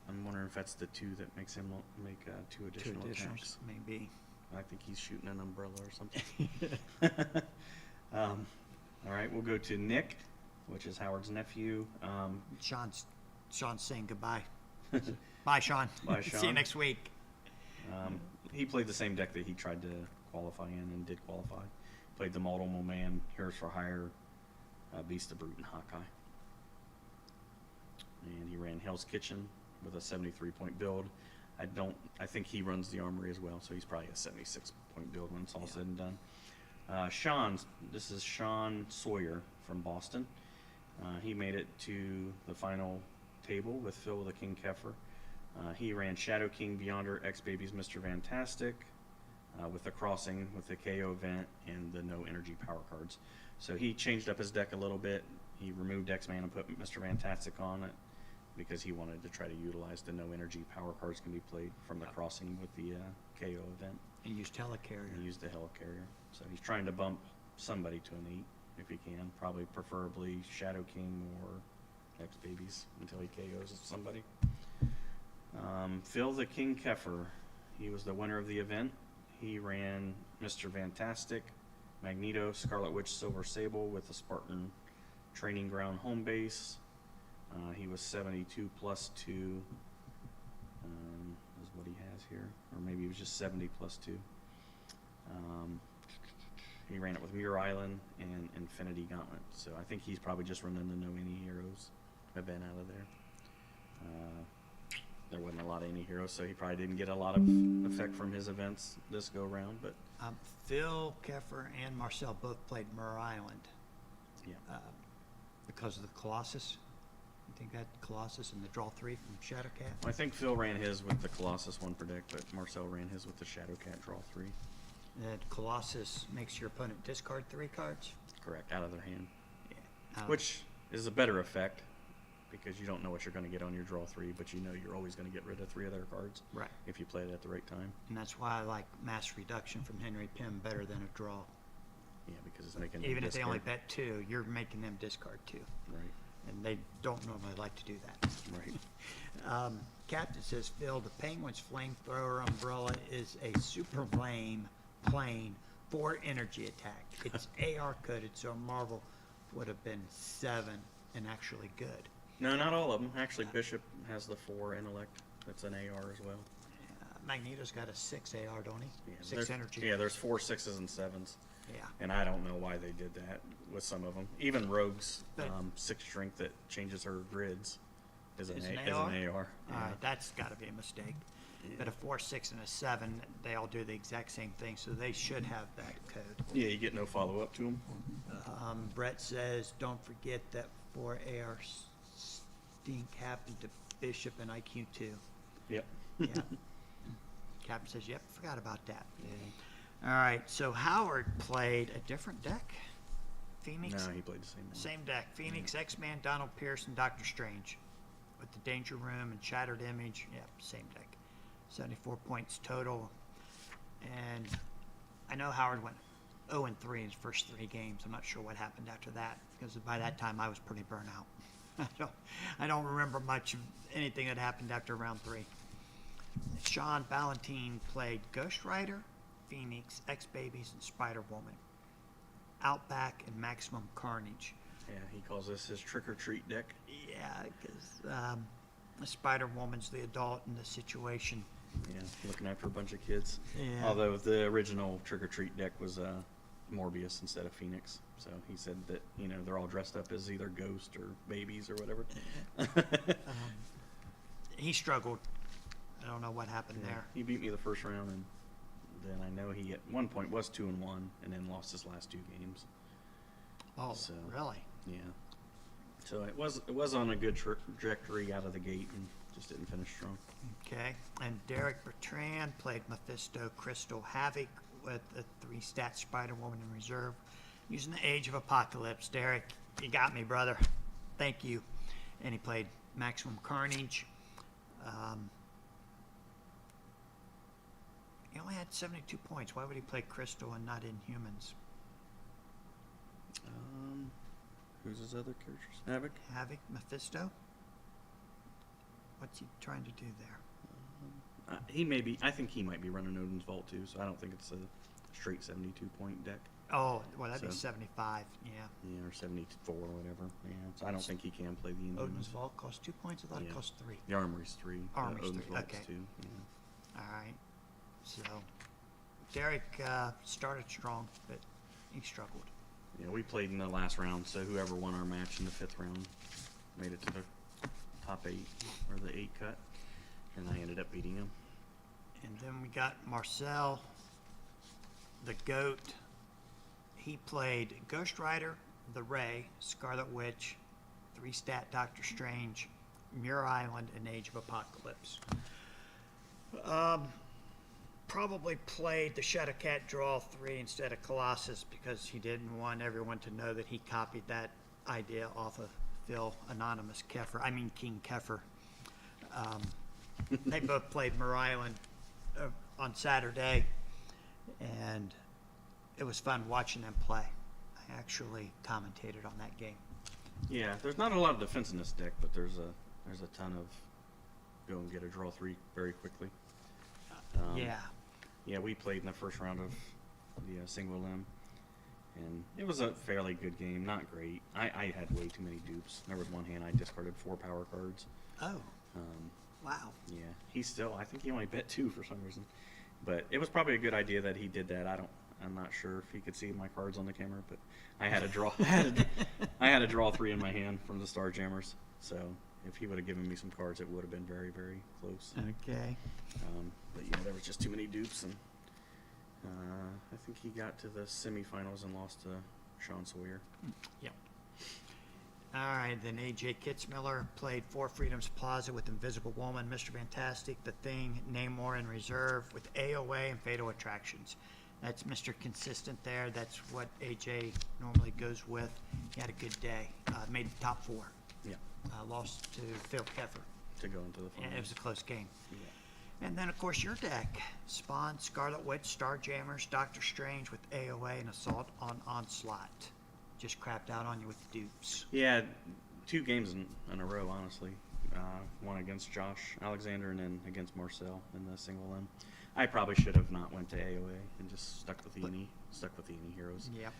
I'm wondering if that's the 2 that makes him make 2 additional attacks. Maybe. I think he's shooting an umbrella or something. All right, we'll go to Nick, which is Howard's nephew. Sean's saying goodbye. Bye, Sean. Bye, See you Sean. next week. He played the same deck that he tried to qualify in and did qualify. Played the Multiple Man, Heroes for Hire, Beast of Brute, and Hawkeye. And he ran Hell's Kitchen with a 73-point build. I think he runs the Armory as well, so he's probably a 76-point build when it's all said and done. This is Sean Sawyer from Boston. He made it to the final table with Phil the King Keffer. He ran Shadow King, Beyonder, X-Babies, Mr. Fantastic, with the Crossing, with the KO event, and the No Energy Power cards. So he changed up his deck a little bit. He removed X-Man and put Mr. Fantastic on it because he wanted to try to utilize the No Energy Power cards can be played from the Crossing with the KO event. And use Telecarrier. He used the Helicarrier. So he's trying to bump somebody to an 8 if he can. Probably preferably Shadow King or X-Babies until he KOs somebody. Phil the King Keffer, he was the winner of the event. He ran Mr. Fantastic, Magneto, Scarlet Witch, Silver Sable with the Spartan Training Ground home base. He was 72 plus 2 is what he has here. Or maybe he was just 70 plus 2. He ran it with Muir Island and Infinity Gauntlet. So I think he's probably just running the No Any Heroes event out of there. There wasn't a lot of Any Heroes, so he probably didn't get a lot of effect from his events this go round. But Phil Keffer and Marcel both played Muir Island. yeah, Because of the Colossus. You think that Colossus and the draw 3 from Shadowcat? I think Phil ran his with the Colossus 1 per deck, but Marcel ran his with the Shadowcat draw 3. That Colossus makes your opponent discard 3 cards. Correct, out of their hand. Yeah. Which is a better effect because you don't know what you're going to get on your draw 3, but you know you're always going to get rid of 3 of their cards Right. if you play it at the right time. And that's why I like Mass Reduction from Henry Pym better than a draw. Yeah, because it's making them Even if they only discard. bet 2, you're making them discard 2. Right. and they don't normally like to do that. Right. Captain says, Phil, the Penguins flamethrower umbrella is a super lame plane for energy attack. It's AR coded, so Marvel would have been 7 and actually good. No, not all of them. Actually, Bishop has the 4 intellect. That's an AR as well. Magneto's got a 6 AR, don't he? Yeah, 6 there's- energy. Yeah, there's 4 6s and 7s. Yeah. And I don't know why they did that with some of them. Even Rogue's But- 6 strength that changes her grids is an, Is a, an is AR? an AR. All Yeah. right, that's got to be a mistake. But a 4, 6, and a 7, they all do the exact same thing, so they should have that code. Yeah, you get no follow up to them. Brett says, don't forget that 4 AR stink happened to Bishop and IQ 2. Yep. Yeah. Captain says, yep, forgot about that. All right, so Howard played a different deck. Phoenix, No, he played the same one. same deck. Phoenix, X-Man, Donald Pierce, and Doctor Strange. With the Danger Room and Shattered Image. Yep, same deck. 74 points total. And I know Howard went 0-3 in his first 3 games. I'm not sure what happened after that, because by that time I was pretty burnt out. I don't remember much of anything that happened after round 3. Sean Ballantine played Ghost Rider, Phoenix, X-Babies, and Spider-Woman. Outback and Maximum Carnage. Yeah, he calls this his trick or treat deck. Yeah, because Spider-Woman's the adult in the situation. Yeah, looking after a bunch of kids. Yeah. Although the original trick or treat deck was Morbius instead of Phoenix. So he said that, they're all dressed up as either ghost or babies or whatever. He struggled. I don't know what happened there. He beat me the first round, and then I know he at one point was 2-1 and then lost his last 2 games. Oh, So- really? Yeah. So it was on a good trajectory out of the gate and just didn't finish strong. Okay. And Derek Bertrand played Mephisto Crystal Havoc with a 3-stat Spider-Woman in reserve using the Age of Apocalypse. Derek, you got me, brother. Thank you. And he played Maximum Carnage. He only had 72 points. Why would he play Crystal and not Inhumans? Who's his other characters? Havoc? Havoc, Mephisto? What's he trying to do there? I think he might be running Odin's Vault too, so I don't think it's a straight 72 point deck. Oh, well, that'd be So- 75, yeah. Yeah, or 74 or whatever. Yeah, so I don't think he can play the Inhumans. Odin's Vault costs 2 points? I thought it Yeah. cost 3. The Armory's 3. Armory's Odin's 3, Vault's okay. 2. Yeah. All right. So, Derek started strong, but he struggled. Yeah, we played in the last round, so whoever won our match in the 5th round made it to the top 8, or the 8 cut, and I ended up beating him. And then we got Marcel, the GOAT. He played Ghost Rider, The Ray, Scarlet Witch, 3-stat Doctor Strange, Muir Island, and Age of Apocalypse. Probably played the Shadowcat Draw 3 instead of Colossus because he didn't want everyone to know that he copied that idea off of Phil Anonymous Keffer. I mean King Keffer. They both played Muir Island on Saturday, and it was fun watching them play. I actually commentated on that game. Yeah, there's not a lot of defense in this deck, but there's a ton of go and get a draw 3 very quickly. Yeah. Yeah, we played in the first round of the single limb, and it was a fairly good game. Not great. I had way too many dupes. There was one hand I discarded 4 power cards. Oh, Um, wow. yeah, I think he only bet 2 for some reason, but it was probably a good idea that he did that. I'm not sure if he could see my cards on the camera, but I had a draw. I had a draw 3 in my hand from the Starjammers. So if he would have given me some cards, it would have been very, very close. Okay. But yeah, there was just too many dupes, and I think he got to the semifinals and lost to Sean Sawyer. Yep. All right, then AJ Kitzmiller played 4 Freedoms Plaza with Invisible Woman, Mr. Fantastic, The Thing, Namor in reserve with AOA and Fatal Attractions. That's Mr. Consistent there. That's what AJ normally goes with. He had a good day. Made the top 4. Yeah, Lost to Phil Keffer. to go into the And finals. it was a close game. Yeah. And then, of course, your deck. Spawn, Scarlet Witch, Starjammers, Doctor Strange with AOA and Assault on Onslaught. Just crapped out on you with the dupes. Yeah, 2 games in a row, honestly. One against Josh Alexander and then against Marcel in the single limb. I probably should have not went to AOA and just stuck with the Eni heroes. Yep.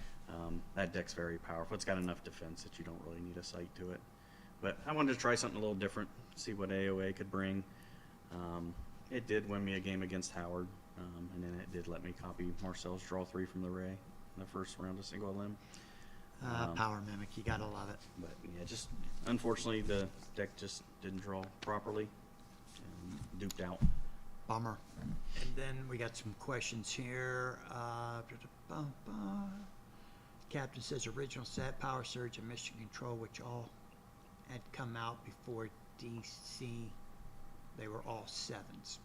That deck's very powerful. It's got enough defense that you don't really need a sight to it. But I wanted to try something a little different, see what AOA could bring. It did win me a game against Howard, and then it did let me copy Marcel's draw 3 from the Ray in the first round of single limb. Power Mimic, you gotta love it. But yeah, just unfortunately the deck just didn't draw properly. Duped out. Bummer. And then we got some questions here. Captain says original set, Power Surge, and Mission Control, which all had come out before DC. They were all 7s.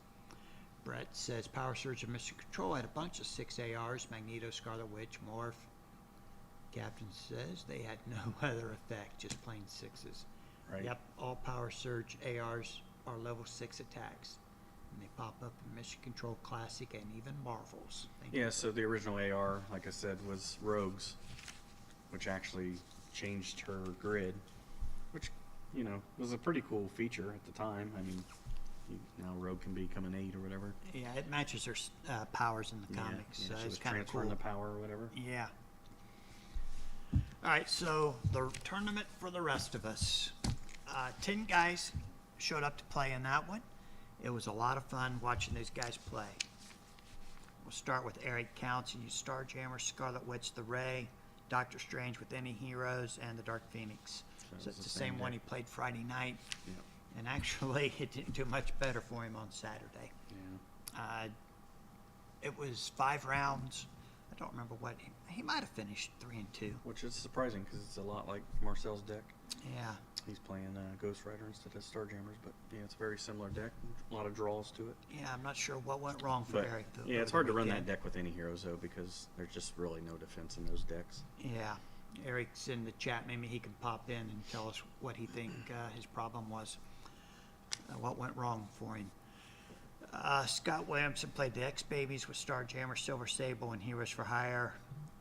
Brett says Power Surge and Mission Control had a bunch of 6 ARs, Magneto, Scarlet Witch, Morph. Captain says they had no other effect, just plain 6s. Right. Yep, all Power Surge ARs are level 6 attacks. And they pop up in Mission Control Classic and even Marvels. Thank you. Yeah, so the original AR, like I said, was Rogue's, which actually changed her grid, which, you know, was a pretty cool feature at the time. I mean, now Rogue can become an 8 or whatever. Yeah, it matches her powers in the comics. Yeah, So she it's was kind of cool. transferring the power or whatever. Yeah. All right, so the tournament for the rest of us. 10 guys showed up to play in that one. It was a lot of fun watching those guys play. We'll start with Eric Counts. He used Starjammer, Scarlet Witch, the Ray, Doctor Strange with Any Heroes, and the Dark Phoenix. So it's the same one he played Friday night. Yeah. And actually, it didn't do much better for him on Saturday. Yeah. It was 5 rounds. I don't remember what he might have finished 3-2. Which is surprising because it's a lot like Marcel's deck. Yeah. He's playing Ghost Rider instead of Starjammers, but yeah, it's a very similar deck. A lot of draws to it. Yeah, I'm not sure what went wrong for But Eric. yeah, it's hard to run that deck with any heroes though because there's just really no defense in those decks. Yeah. Eric's in the chat. Maybe he can pop in and tell us what he think his problem was. What went wrong for him. Scott Williamson played the X-Babies with Starjammer, Silver Sable, and Heroes for Hire.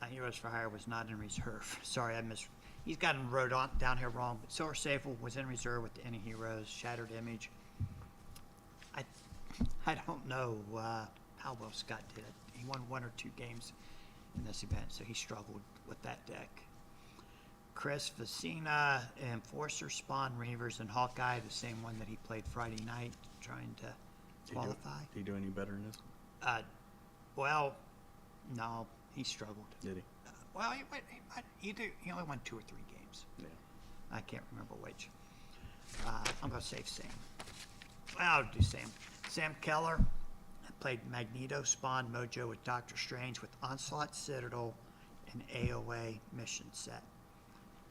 Heroes for Hire was not in reserve. Sorry, he's got him wrote on down here wrong, but Silver Sable was in reserve with Any Heroes, Shattered Image. I don't know how well Scott did it. He won 1 or 2 games in this event, so he struggled with that deck. Chris Vicina, Enforcer, Spawn, Reavers, and Hawkeye, the same one that he played Friday night, trying to qualify. Did he do any better in this? Well, no, he struggled. Did he? Well, he only won 2 or 3 games. Yeah. I can't remember which. I'm going to save Sam. Well, I'll do Sam. Sam Keller played Magneto, Spawn, Mojo with Doctor Strange with Onslaught, Citadel, and AOA mission set.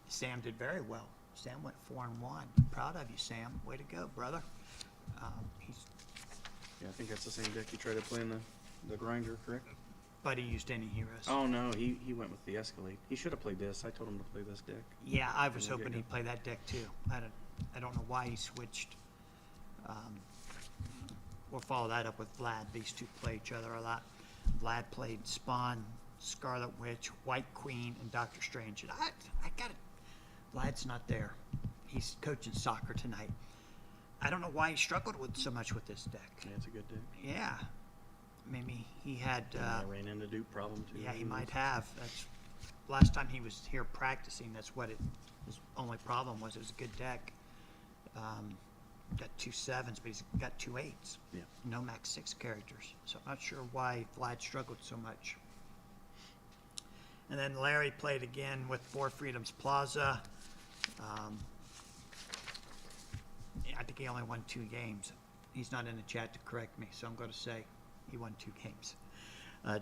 Sam did very well. Sam went 4-1. Proud of you, Sam. Way to go, brother. Yeah, I think that's the same deck you tried to play in the Grinder, correct? But he used Any Heroes. Oh no, he went with the Escalade. He should have played this. I told him to play this deck. Yeah, I was Okay, hoping good. he'd play that deck too. I don't know why he switched. We'll follow that up with Vlad. These two play each other a lot. Vlad played Spawn, Scarlet Witch, White Queen, and Doctor Strange. And I got it. Vlad's not there. He's coaching soccer tonight. I don't know why he struggled with so much with this deck. Yeah, it's a good deck. Yeah, maybe he had. I ran into dupe problem too. Yeah, he Who might knows? have. That's last time he was here practicing. That's what his only problem was. It was a good deck. Got 2 7s, but he's got 2 8s. Yeah. No max 6 characters. So I'm not sure why Vlad struggled so much. And then Larry played again with 4 Freedoms Plaza. I think he only won 2 games. He's not in the chat to correct me, so I'm going to say he won 2 games.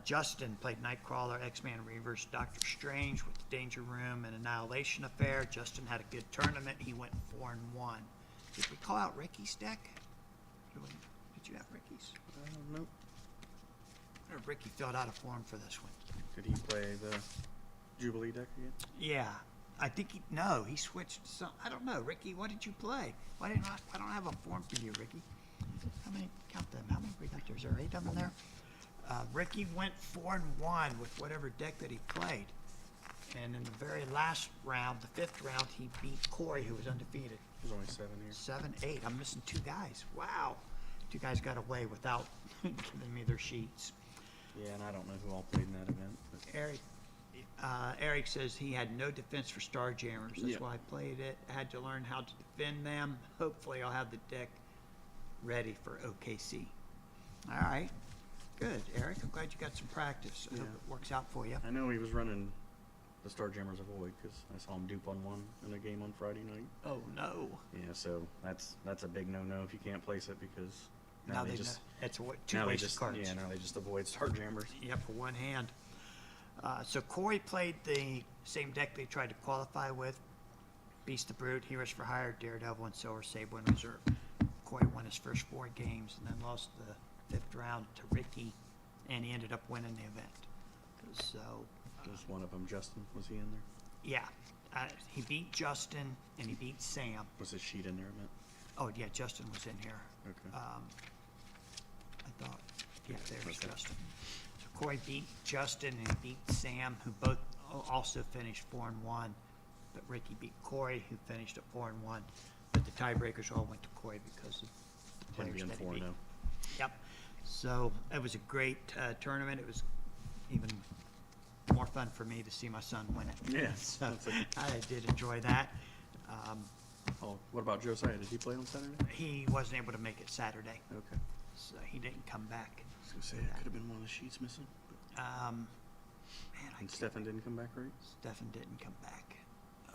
Justin played Nightcrawler, X-Man Reavers, Doctor Strange with the Danger Room and Annihilation Affair. Justin had a good tournament. He went 4-1. Did we call out Ricky's deck? Did you have Ricky's? Nope. Or Ricky filled out a form for this one. Did he play the Jubilee deck again? Yeah. I think he switched some. I don't know. Ricky, what did you play? I don't have a form for you, Ricky. Count them. How many we got? There's 8 of them in there. Ricky went 4-1 with whatever deck that he played. And in the very last round, the 5th round, he beat Corey, who was undefeated. There's only 7 here. 7-8. I'm missing 2 guys. Wow. 2 guys got away without giving me their sheets. Yeah, and I don't know who all played in that event. But Eric says he had no defense for Starjammers. That's Yeah. why I played it. I had to learn how to defend them. Hopefully, I'll have the deck ready for OKC. All right. Good, Eric. I'm glad you got some practice. I hope Yeah. it works out for you. I know he was running the Starjammers Avoid because I saw him dupe on one in a game on Friday night. Oh, no. Yeah, so that's a big no-no if you can't place it because Now they just, it's two now they wasted just cards. yeah now they just avoid Starjammers. Yep, for one hand. So Corey played the same deck they tried to qualify with. Beast the Brute, Heroes for Hire, Daredevil, and Silver Sable in reserve. Corey won his first 4 games and then lost the 5th round to Ricky, and he ended up winning the event. So, Was one of them Justin? Was he in there? yeah, he beat Justin and he beat Sam. Was his sheet in there? I meant. Oh, yeah, Justin was in here. Okay. I thought, yeah, there's Okay. Justin. So Corey beat Justin and he beat Sam, who both also finished 4-1. But Ricky beat Corey, who finished at 4-1. But the tiebreakers all went to Corey because of the Him players being that he 4-0. beat. Yep. So it was a great tournament. It was even more fun for me to see my son win it. Yeah, So that's a- I did enjoy that. Oh, what about Josiah? Did he play on Saturday? He wasn't able to make it Saturday, Okay. so he didn't come back. I was gonna say it could have been one of the sheets missing. But, Man, and Stefan didn't come back, right? Stefan didn't come back.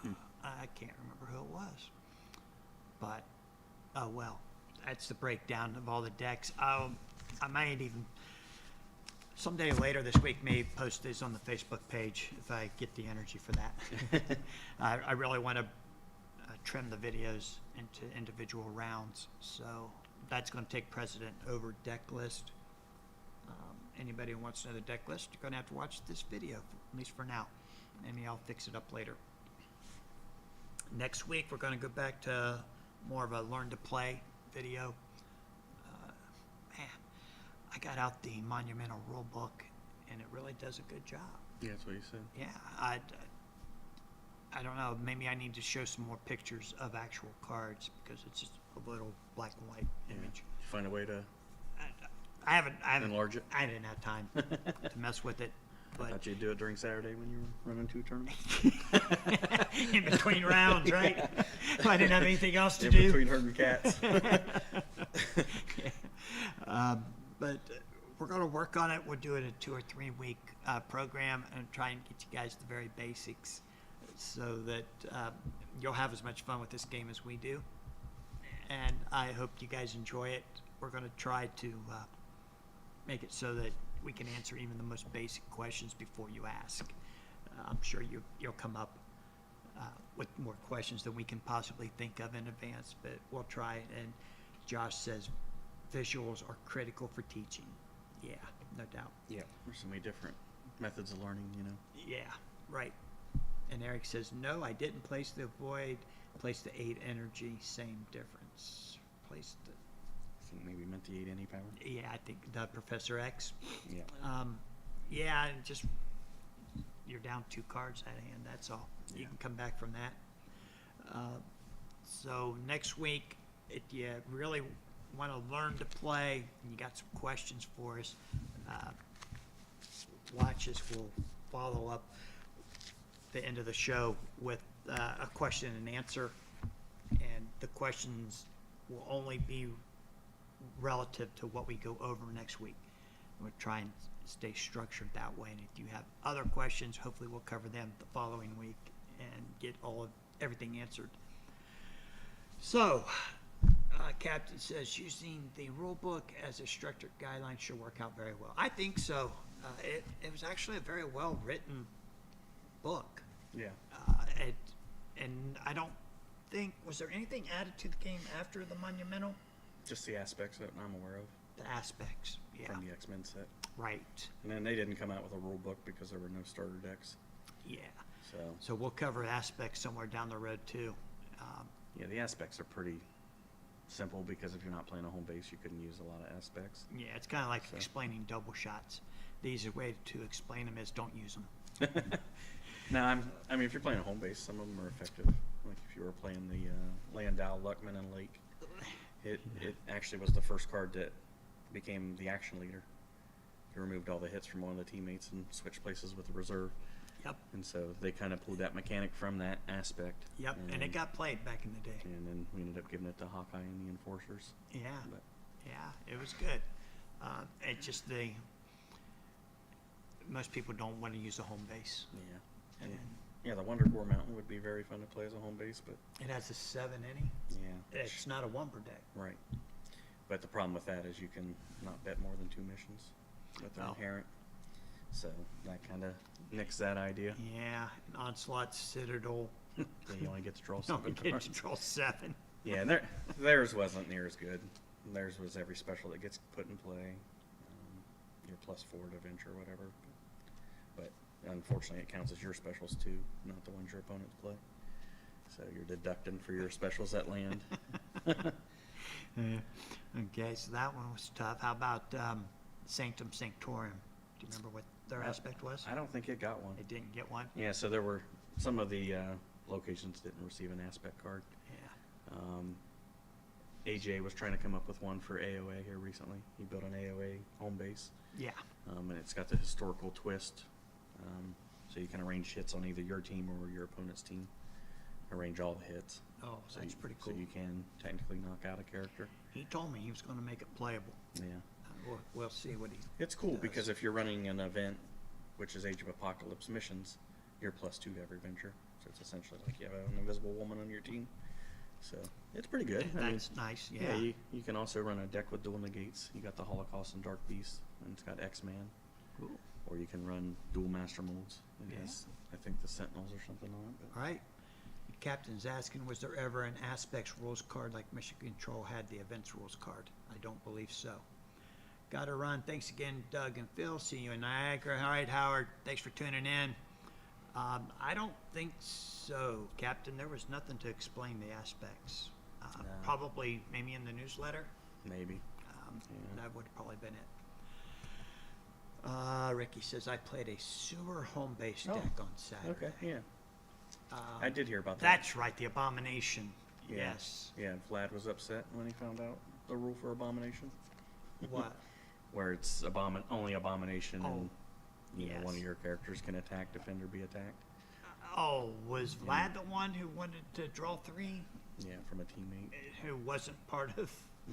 Hmm. I can't remember who it was. But, oh well. That's the breakdown of all the decks. I might even, someday later this week, may post this on the Facebook page if I get the energy for that. I really want to trim the videos into individual rounds. So that's going to take precedent over deck list. Anybody who wants to know the deck list, you're going to have to watch this video, at least for now. Maybe I'll fix it up later. Next week, we're going to go back to more of a learn to play video. Man, I got out the Monumental rule book, and it really does a good job. Yeah, that's what you said. Yeah, I don't know. Maybe I need to show some more pictures of actual cards because it's just a little black and white Yeah. image. Did you find a way to I haven't enlarge it? I didn't have time to mess with it. I But thought you'd do it during Saturday when you were running 2 tournaments. in between rounds, right? If I didn't have anything else to In do. between herding cats. But we're going to work on it. We'll do it a 2 or 3 week program and try and get you guys the very basics so that you'll have as much fun with this game as we do. And I hope you guys enjoy it. We're going to try to make it so that we can answer even the most basic questions before you ask. I'm sure you'll come up with more questions than we can possibly think of in advance, but we'll try it. And Josh says visuals are critical for teaching. Yeah, no doubt. Yeah. There's so many different methods of learning, you know. Yeah, right. And Eric says, no, I didn't place the void, place the 8 energy, same difference. Placed the, I think maybe meant the 8 any power. yeah, I think the Professor X. Yeah. Yeah, and just you're down 2 cards at hand. That's all. You Yeah. can come back from that. So next week, if you really want to learn to play and you got some questions for us, watch us. We'll follow up the end of the show with a question and answer, and the questions will only be relative to what we go over next week. We'll try and stay structured that way, and if you have other questions, hopefully we'll cover them the following week and get everything answered. So, Captain says using the rule book as a structured guideline should work out very well. I think so. It was actually a very well written book. Yeah. And I don't think, was there anything added to the game after the Monumental? Just the aspects that I'm aware of The aspects, yeah, from the X-Men set. right, And then they didn't come out with a rule book because there were no starter decks. yeah. So, So we'll cover aspects somewhere down the road too. yeah, the aspects are pretty simple because if you're not playing a home base, you couldn't use a lot of aspects. Yeah, it's kind of like So. explaining double shots. The easy way to explain them is don't use them. No, I mean, if you're playing a home base, some of them are effective. Like if you were playing the Landau, Luckman, and Lake, it actually was the first card that became the action leader. He removed all the hits from one of the teammates and switched places with the reserve. Yep. And so they kind of pulled that mechanic from that aspect. Yep. And it got played back in the day. And then we ended up giving it to Hawkeye and the Enforcers. Yeah. But Yeah, it was good. It just most people don't want to use a home base. yeah. And Yeah, the Wonder Gore Mountain would be very fun to play as a home base, but it has a 7 inning. yeah. It's not a 1 per deck. Right. But the problem with that is you can not bet more than 2 missions with the Oh. inherent. So that kind of nicks that idea. Yeah, Onslaught, Citadel. Yeah, you only get to draw No, 7 we get cards. to draw 7. Yeah, and theirs wasn't near as good. Theirs was every special that gets put in play. Your +4 to venture, whatever. But unfortunately, it counts as your specials too, not the ones your opponents play. So you're deducting for your specials that land. Okay, so that one was tough. How about Sanctum Sanctorum? Do you remember what their aspect was? I don't think it got one. It didn't get one? Yeah, so there were some of the locations didn't receive an aspect card. Yeah. AJ was trying to come up with one for AOA here recently. He built an AOA home base, Yeah. and it's got the historical twist. So you can arrange hits on either your team or your opponent's team. Arrange all the hits. Oh, So that's you, pretty cool. So you can technically knock out a character. He told me he was going to make it playable. Yeah. We'll see what he. It's cool does. because if you're running an event, which is Age of Apocalypse missions, you're +2 to every venture. So it's essentially like you have an invisible woman on your team. So it's pretty good. I mean, That's nice. Yeah. you can also run a deck with dual negates. You got the Holocaust and Dark Beast, and it's got X-Man. Cool. Or you can run dual master molds. It Yeah. has, I think, the Sentinels or something on it. But All right. Captain's asking, was there ever an Aspects rules card like Mission Control had the Events rules card? I don't believe so. Gotta run. Thanks again, Doug and Phil. See you in Niagara. All right, Howard. Thanks for tuning in. I don't think so, Captain. There was nothing to explain the aspects. No. Probably maybe in the newsletter. maybe. Yeah. That would have probably been it. Ricky says, I played a sewer home base Oh, deck on Saturday. Okay, yeah. Um, I did hear about that. That's right, the Abomination. Yeah. Yes. Yeah, Vlad was upset when he found out the rule for Abomination. What? Where it's only Abomination and yes. one of your characters can attack, defend, or be attacked. Oh, was Vlad the one who wanted to draw 3? Yeah, from a teammate. Who wasn't part of...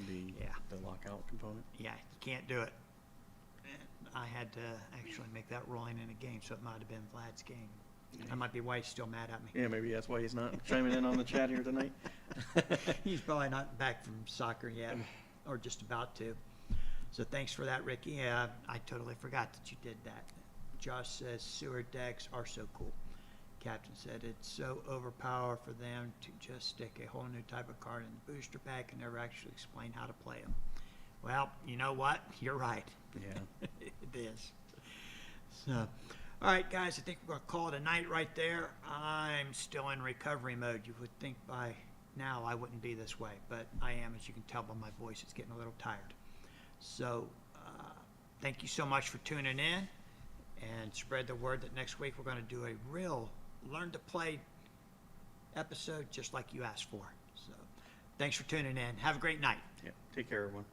Yeah. The lockout component. Yeah, you can't do it. And I had to actually make that ruling in a game, so it might have been Vlad's game. That might be why he's still mad at me. Yeah, maybe that's why he's not chiming in on the chat here tonight. He's probably not back from soccer yet, or just about to. So thanks for that, Ricky. Yeah, I totally forgot that you did that. Josh says sewer decks are so cool. Captain said it's so overpowered for them to just stick a whole new type of card in the booster pack and never actually explain how to play them. Well, you know what? You're right. Yeah. It is. So, all right, guys, I think we're going to call it a night right there. I'm still in recovery mode. You would think by now I wouldn't be this way, but I am. As you can tell by my voice, it's getting a little tired. So, thank you so much for tuning in, and spread the word that next week we're going to do a real learn to play episode just like you asked for. So, thanks for tuning in. Have a great night. Yeah. Take care, everyone.